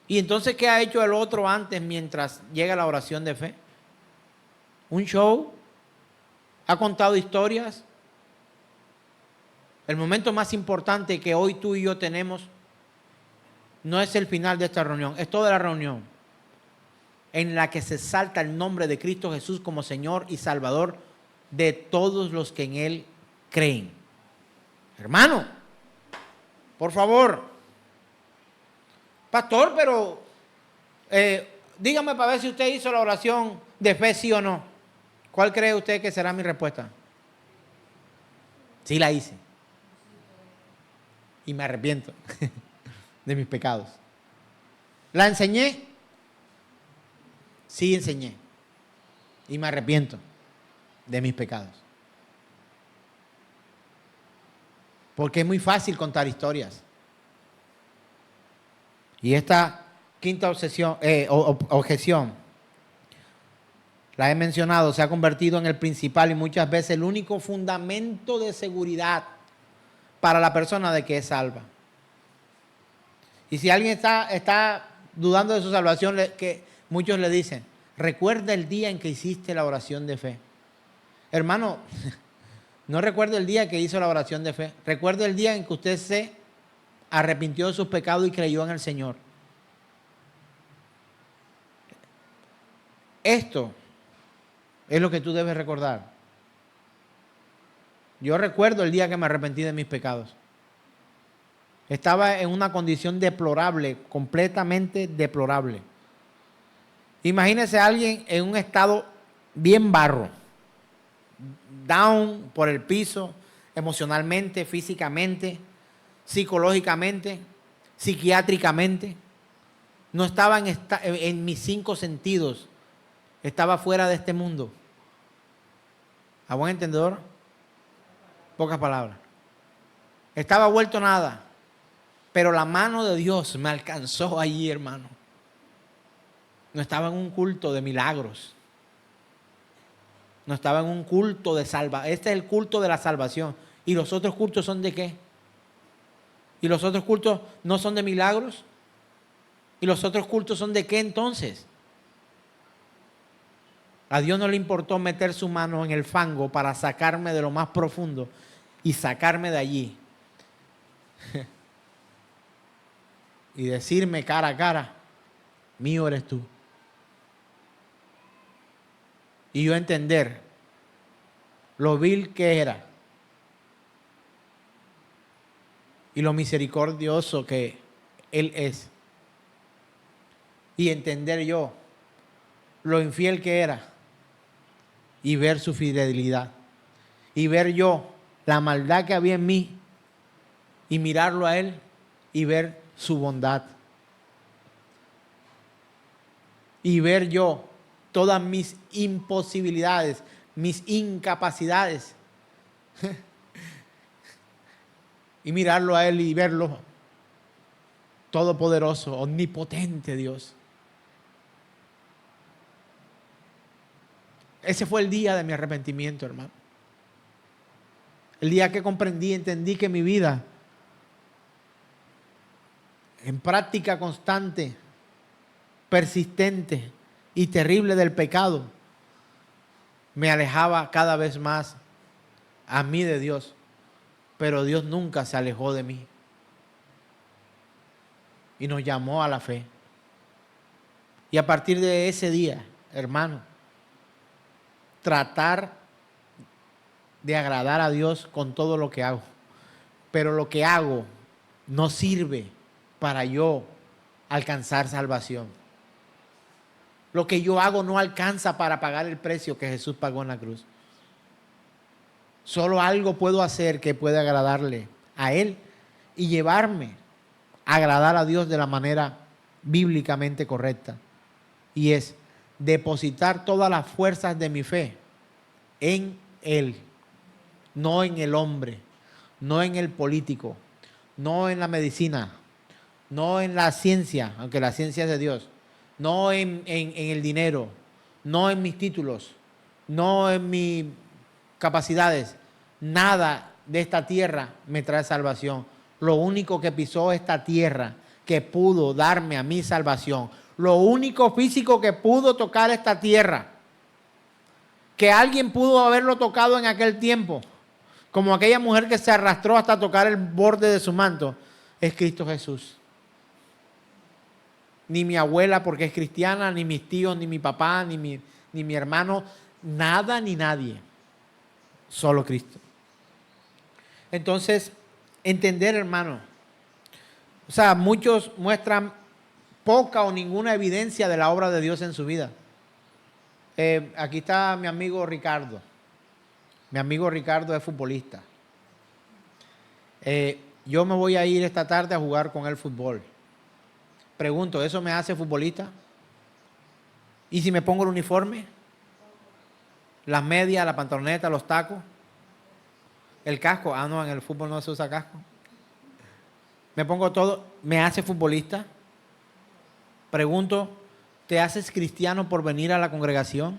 Y entonces, ¿qué ha hecho el otro antes mientras llega la oración de fe? ¿Un show? ¿Ha contado historias? El momento más importante que hoy tú y yo tenemos no es el final de esta reunión, es toda la reunión en la que se exalta el nombre de Cristo Jesús como Señor y Salvador de todos los que en Él creen. Hermano, por favor, pastor, pero dígame para ver si usted hizo la oración de fe, sí o no. ¿Cuál cree usted que será mi respuesta? Sí la hice. Y me arrepiento de mis pecados. ¿La enseñé? Sí enseñé. Y me arrepiento de mis pecados. Porque es muy fácil contar historias. Y esta quinta objeción, la he mencionado, se ha convertido en el principal y muchas veces el único fundamento de seguridad para la persona de que es salva. Y si alguien está dudando de su salvación, que muchos le dicen, recuerda el día en que hiciste la oración de fe. Hermano, no recuerda el día que hizo la oración de fe. Recuerda el día en que usted se arrepintió de sus pecados y creyó en el Señor. Esto es lo que tú debes recordar. Yo recuerdo el día que me arrepentí de mis pecados. Estaba en una condición deplorable, completamente deplorable. Imagínese a alguien en un estado bien barro, down por el piso, emocionalmente, físicamente, psicológicamente, psiquiátricamente. No estaba en mis 5 sentidos. Estaba fuera de este mundo. ¿A buen entendedor? Pocas palabras. Estaba vuelto nada. Pero la mano de Dios me alcanzó allí, hermano. No estaba en un culto de milagros. No estaba en un culto de salvación. Este es el culto de la salvación. ¿Y los otros cultos son de qué? ¿Y los otros cultos no son de milagros? ¿Y los otros cultos son de qué entonces? A Dios no le importó meter su mano en el fango para sacarme de lo más profundo y sacarme de allí. Y decirme cara a cara, mío eres tú. Y yo entender lo vil que era y lo misericordioso que Él es. Y entender yo lo infiel que era y ver su fidelidad. Y ver yo la maldad que había en mí y mirarlo a Él y ver su bondad. Y ver yo todas mis imposibilidades, mis incapacidades. Y mirarlo a Él y verlo todopoderoso, omnipotente Dios. Ese fue el día de mi arrepentimiento, hermano. El día que comprendí, entendí que mi vida, en práctica constante, persistente y terrible del pecado, me alejaba cada vez más a mí de Dios. Pero Dios nunca se alejó de mí. Y nos llamó a la fe. Y a partir de ese día, hermano, tratar de agradar a Dios con todo lo que hago. Pero lo que hago no sirve para yo alcanzar salvación. Lo que yo hago no alcanza para pagar el precio que Jesús pagó en la cruz. Solo algo puedo hacer que pueda agradarle a Él y llevarme a agradar a Dios de la manera bíblicamente correcta. Y es depositar todas las fuerzas de mi fe en Él, no en el hombre, no en el político, no en la medicina, no en la ciencia, aunque la ciencia es de Dios, no en el dinero, no en mis títulos, no en mis capacidades. Nada de esta tierra me trae salvación. Lo único que pisó esta tierra que pudo darme a mí salvación, lo único físico que pudo tocar esta tierra, que alguien pudo haberlo tocado en aquel tiempo, como aquella mujer que se arrastró hasta tocar el borde de su manto, es Cristo Jesús. Ni mi abuela porque es cristiana, ni mis tíos, ni mi papá, ni mi hermano, nada ni nadie. Solo Cristo. Entonces, entender, hermano. O sea, muchos muestran poca o ninguna evidencia de la obra de Dios en su vida. Aquí está mi amigo Ricardo. Mi amigo Ricardo es futbolista. Yo me voy a ir esta tarde a jugar con él fútbol. Pregunto, ¿eso me hace futbolista? ¿Y si me pongo el uniforme? Las medias, la pantaloneta, los tacos. El casco. Ah, no, en el fútbol no se usa casco. Me pongo todo. ¿Me hace futbolista? Pregunto, ¿te haces cristiano por venir a la congregación?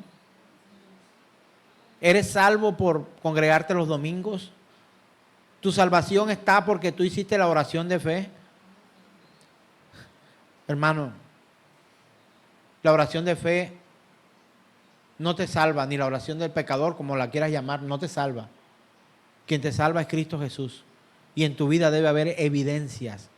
¿Eres salvo por congregarte los domingos? ¿Tu salvación está porque tú hiciste la oración de fe? Hermano, la oración de fe no te salva, ni la oración del pecador, como la quieras llamar, no te salva. Quien te salva es Cristo Jesús. Y en tu vida debe haber evidencias.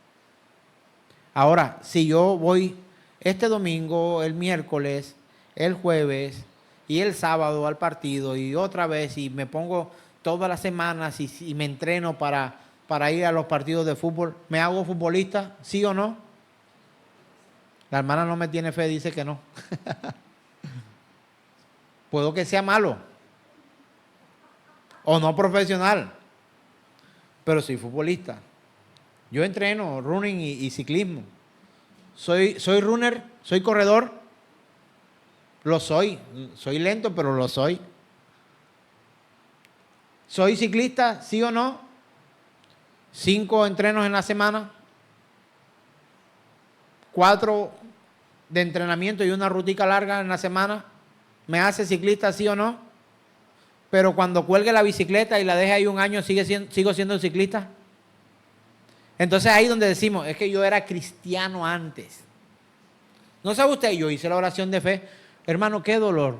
Ahora, si yo voy este domingo, el miércoles, el jueves y el sábado al partido y otra vez y me pongo todas las semanas y me entreno para ir a los partidos de fútbol, ¿me hago futbolista? ¿Sí o no? La hermana no me tiene fe, dice que no. Puedo que sea malo o no profesional, pero soy futbolista. Yo entreno running y ciclismo. Soy runner, soy corredor. Lo soy. Soy lento, pero lo soy. ¿Soy ciclista, sí o no? 5 entrenos en la semana. 4 de entrenamiento y una rutica larga en la semana. ¿Me hace ciclista, sí o no? Pero cuando cuelgue la bicicleta y la deje ahí un año, ¿sigo siendo ciclista? Entonces ahí donde decimos, es que yo era cristiano antes. ¿No sabe usted? Yo hice la oración de fe. Hermano, qué dolor.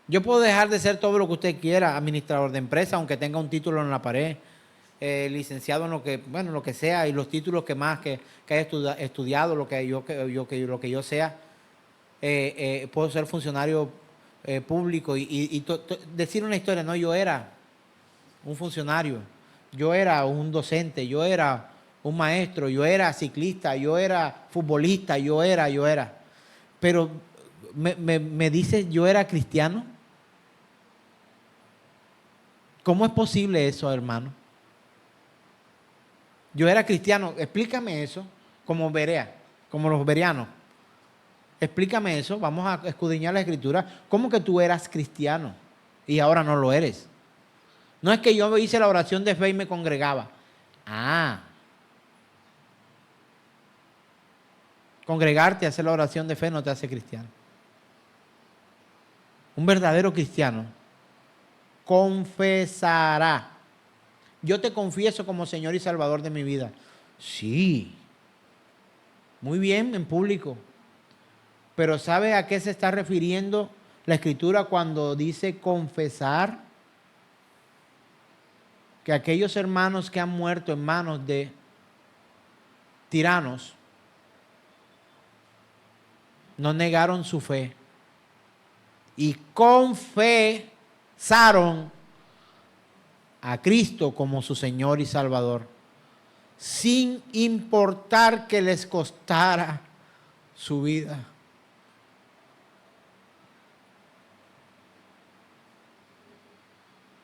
Yo puedo dejar de ser todo lo que usted quiera, administrador de empresa, aunque tenga un título en la pared, licenciado en lo que, bueno, lo que sea, y los títulos que más que haya estudiado, lo que yo sea. Puedo ser funcionario público y decir una historia. No, yo era un funcionario, yo era un docente, yo era un maestro, yo era ciclista, yo era futbolista, yo era. Pero me dice, yo era cristiano. ¿Cómo es posible eso, hermano? Yo era cristiano. Explícame eso como Berea, como los bereanos. Explícame eso. Vamos a escudriñar la Escritura. ¿Cómo que tú eras cristiano y ahora no lo eres? No es que yo hice la oración de fe y me congregaba. Congregarte, hacer la oración de fe no te hace cristiano. Un verdadero cristiano confesará. Yo te confieso como Señor y Salvador de mi vida. Sí. Muy bien, en público. Pero ¿sabe a qué se está refiriendo la Escritura cuando dice confesar? Que aquellos hermanos que han muerto en manos de tiranos no negaron su fe y confesaron a Cristo como su Señor y Salvador, sin importar que les costara su vida.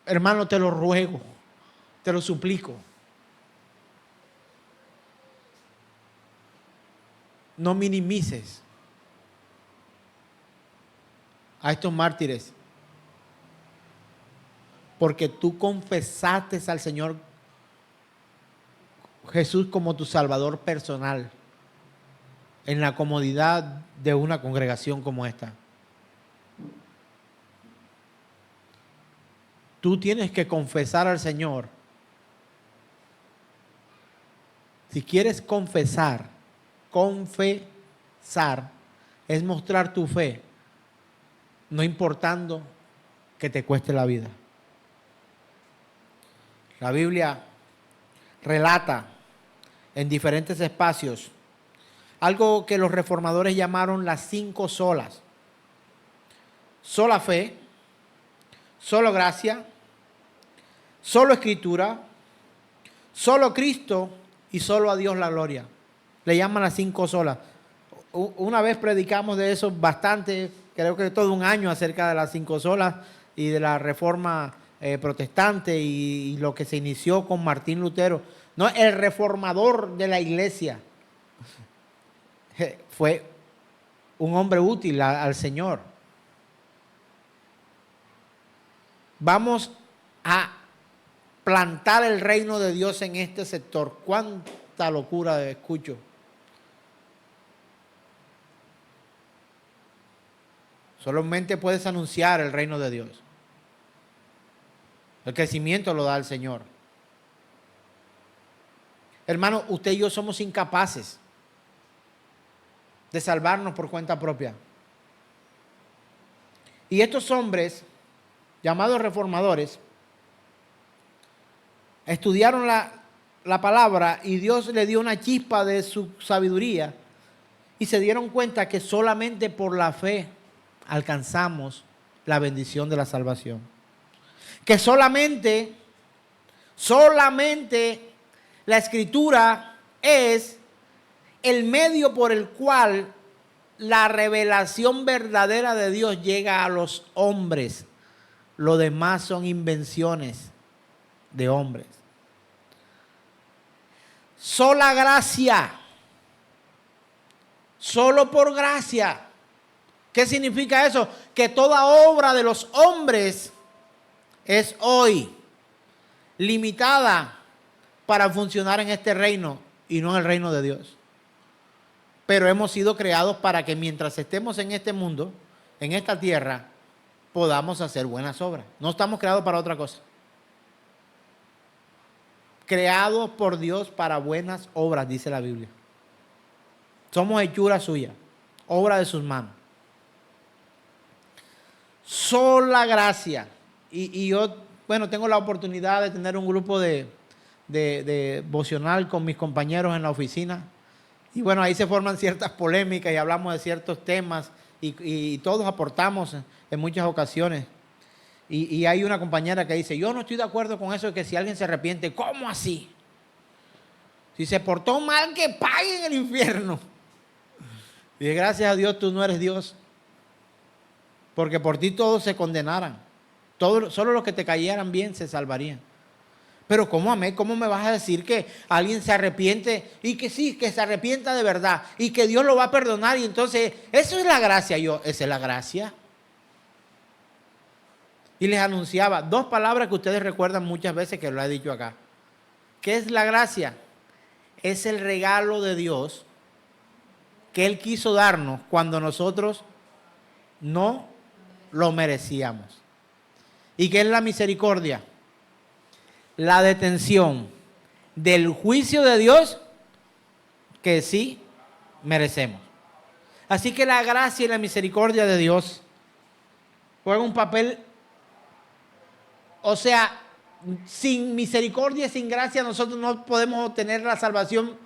Hermano, te lo ruego, te lo suplico. No minimices a estos mártires, porque tú confesaste al Señor Jesús como tu Salvador personal en la comodidad de una congregación como esta. Tú tienes que confesar al Señor. Si quieres confesar es mostrar tu fe, no importando que te cueste la vida. La Biblia relata en diferentes espacios algo que los reformadores llamaron las 5 solas. Sola fe, solo gracia, solo escritura, solo Cristo y solo a Dios la gloria. Le llaman las 5 solas. Una vez predicamos de eso bastante, creo que todo un año, acerca de las 5 solas y de la reforma protestante y lo que se inició con Martín Lutero. No, el reformador de la iglesia fue un hombre útil al Señor. Vamos a plantar el reino de Dios en este sector. Cuánta locura escucho. Solamente puedes anunciar el reino de Dios. El crecimiento lo da el Señor. Hermano, usted y yo somos incapaces de salvarnos por cuenta propia. Y estos hombres, llamados reformadores, estudiaron la palabra y Dios le dio una chispa de su sabiduría y se dieron cuenta que solamente por la fe alcanzamos la bendición de la salvación. Que solamente la Escritura es el medio por el cual la revelación verdadera de Dios llega a los hombres. Lo demás son invenciones de hombres. sola gracia. Solo por gracia. ¿Qué significa eso? Que toda obra de los hombres es hoy limitada para funcionar en este reino y no en el reino de Dios. Pero hemos sido creados para que mientras estemos en este mundo, en esta tierra, podamos hacer buenas obras. No estamos creados para otra cosa. Creados por Dios para buenas obras, dice la Biblia. Somos hechura suya, obra de sus manos. Sola gracia. Y yo, bueno, tengo la oportunidad de tener un grupo de devocional con mis compañeros en la oficina. Y bueno, ahí se forman ciertas polémicas y hablamos de ciertos temas y todos aportamos en muchas ocasiones. Y hay una compañera que dice, yo no estoy de acuerdo con eso de que si alguien se arrepiente, ¿cómo así? Si se portó mal, que pague en el infierno. Y gracias a Dios tú no eres Dios. Porque por ti todos se condenaran. Solo los que te cayeran bien se salvarían. Pero ¿cómo me vas a decir que alguien se arrepiente y que sí, que se arrepienta de verdad y que Dios lo va a perdonar? Y entonces, eso es la gracia. Esa es la gracia. Y les anunciaba 2 palabras que ustedes recuerdan muchas veces que lo he dicho acá. ¿Qué es la gracia? Es el regalo de Dios que Él quiso darnos cuando nosotros no lo merecíamos. ¿Y qué es la misericordia? La detención del juicio de Dios que sí merecemos. Así que la gracia y la misericordia de Dios juegan un papel, o sea, sin misericordia y sin gracia nosotros no podemos obtener la salvación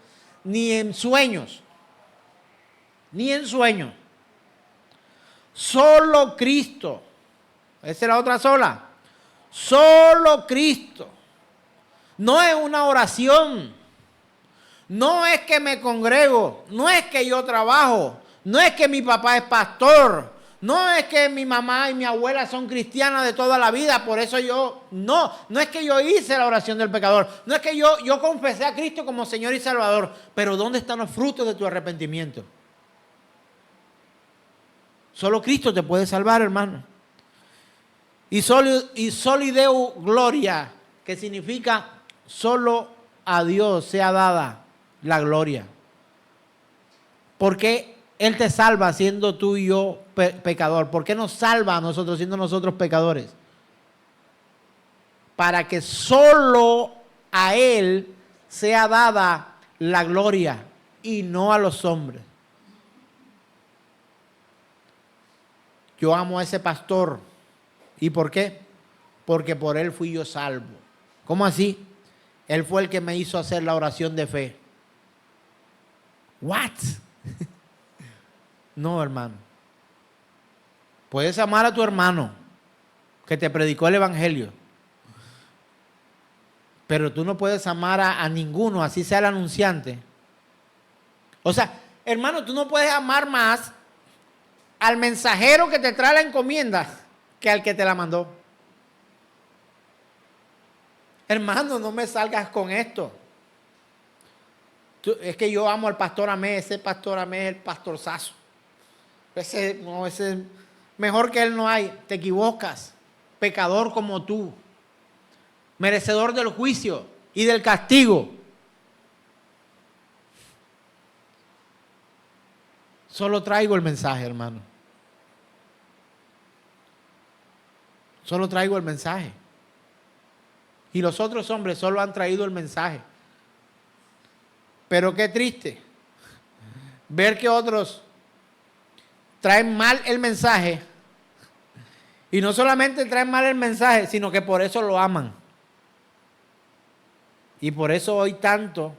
ni en sueños. Ni en sueños. Solo Cristo. Esa es la otra sola. Solo Cristo. No es una oración. No es que me congrego. No es que yo trabajo. No es que mi papá es pastor. No es que mi mamá y mi abuela son cristianas de toda la vida. Por eso yo... No es que yo hice la oración del pecador. No es que yo confesé a Cristo como Señor y Salvador. Pero ¿dónde están los frutos de tu arrepentimiento? Solo Cristo te puede salvar, hermano. Y soli Deo gloria, que significa solo a Dios sea dada la gloria. Porque Él te salva siendo tú y yo pecador. ¿Por qué nos salva a nosotros siendo nosotros pecadores? Para que solo a Él sea dada la gloria y no a los hombres. Yo amo a ese pastor. ¿Y por qué? Porque por él fui yo salvo. ¿Cómo así? Él fue el que me hizo hacer la oración de fe. ¿What? No, hermano. Puedes amar a tu hermano que te predicó el evangelio. Pero tú no puedes amar a ninguno, así sea el anunciante. O sea, hermano, tú no puedes amar más al mensajero que te trae la encomienda que al que te la mandó. Hermano, no me salgas con esto. Es que yo amo al pastor Amé, ese pastor Amé es el pastorzazo. Ese mejor que él no hay. Te equivocas. Pecador como tú. Merecedor del juicio y del castigo. Solo traigo el mensaje, hermano. Solo traigo el mensaje. Y los otros hombres solo han traído el mensaje. Pero qué triste ver que otros traen mal el mensaje. Y no solamente traen mal el mensaje, sino que por eso lo aman. Y por eso hoy tanto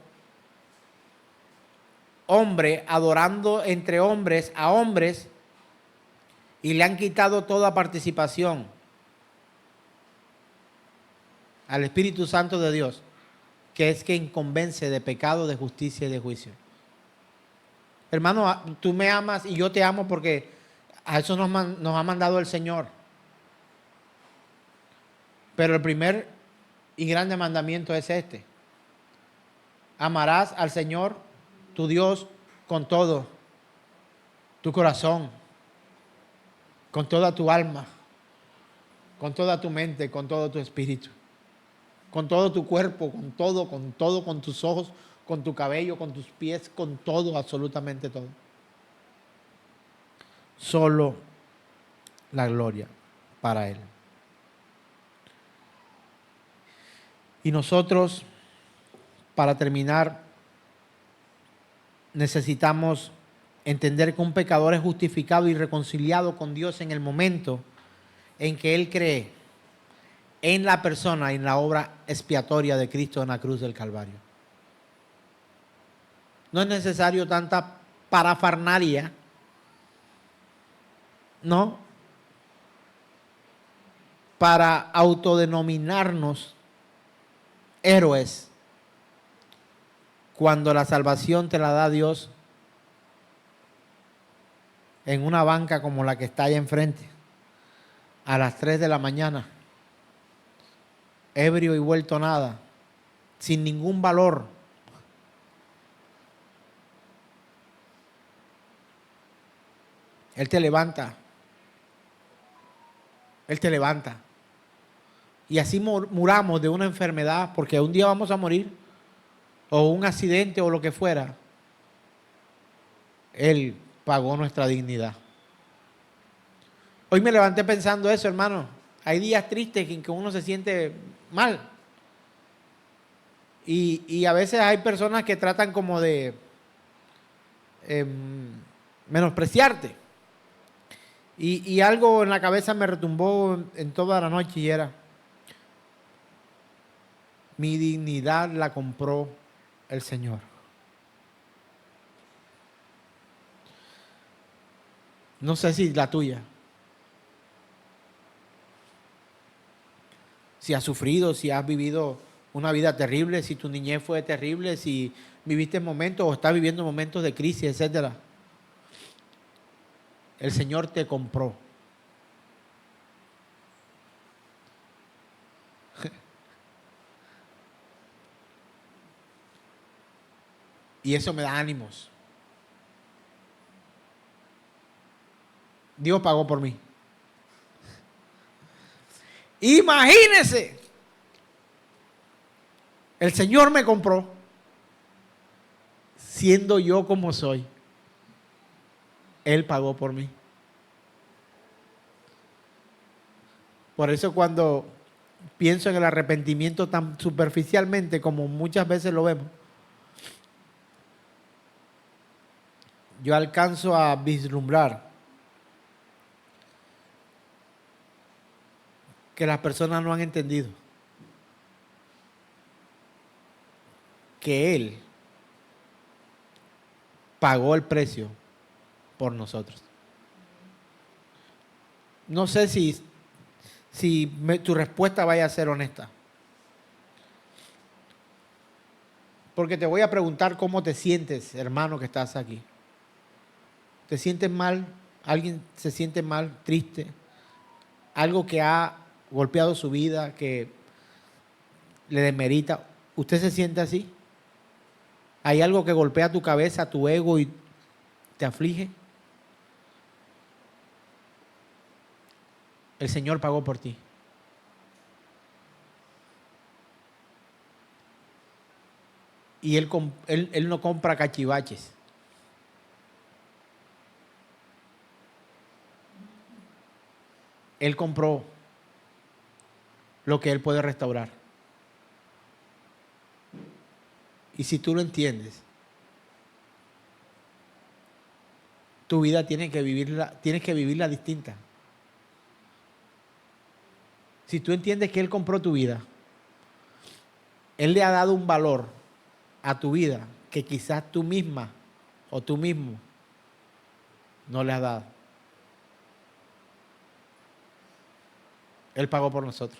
hombre adorando entre hombres a hombres y le han quitado toda participación al Espíritu Santo de Dios, que es quien convence de pecado, de justicia y de juicio. Hermano, tú me amas y yo te amo porque a eso nos ha mandado el Señor. Pero el primer y grande mandamiento es este: Amarás al Señor, tu Dios, con todo tu corazón, con toda tu alma, con toda tu mente, con todo tu espíritu, con todo tu cuerpo, con tus ojos, con tu cabello, con tus pies, con todo, absolutamente todo. Solo la gloria para Él. Y nosotros, para terminar, necesitamos entender que un pecador es justificado y reconciliado con Dios en el momento en que Él cree en la persona, en la obra expiatoria de Cristo en la cruz del Calvario. No es necesario tanta parafernalia, ¿no?, para autodenominarnos héroes cuando la salvación te la da Dios en una banca como la que está ahí enfrente, a las 3 de la mañana, ebrio y vuelto nada, sin ningún valor. Él te levanta. Él te levanta. Y así muramos de una enfermedad, porque un día vamos a morir, o un accidente o lo que fuera. Él pagó nuestra dignidad. Hoy me levanté pensando eso, hermano. Hay días tristes en que uno se siente mal. Y a veces hay personas que tratan como de menospreciarte. Y algo en la cabeza me retumbó en toda la noche y era: mi dignidad la compró el Señor. No sé si la tuya. Si has sufrido, si has vivido una vida terrible, si tu niñez fue terrible, si viviste momentos o estás viviendo momentos de crisis, etcétera. El Señor te compró. Y eso me da ánimos. Dios pagó por mí. Imagínese. El Señor me compró siendo yo como soy. Él pagó por mí. Por eso cuando pienso en el arrepentimiento tan superficialmente como muchas veces lo vemos, yo alcanzo a vislumbrar que las personas no han entendido que Él pagó el precio por nosotros. No sé si tu respuesta vaya a ser honesta. Porque te voy a preguntar cómo te sientes, hermano, que estás aquí. ¿Te sientes mal? ¿Alguien se siente mal, triste? Algo que ha golpeado su vida, que le demerita. ¿Usted se siente así? ¿Hay algo que golpea tu cabeza, tu ego y te aflige? El Señor pagó por ti. Y Él no compra cachivaches. Él compró lo que Él puede restaurar. Y si tú lo entiendes, tu vida tienes que vivirla distinta. Si tú entiendes que Él compró tu vida, Él le ha dado un valor a tu vida que quizás tú misma o tú mismo no le has dado. Él pagó por nosotros.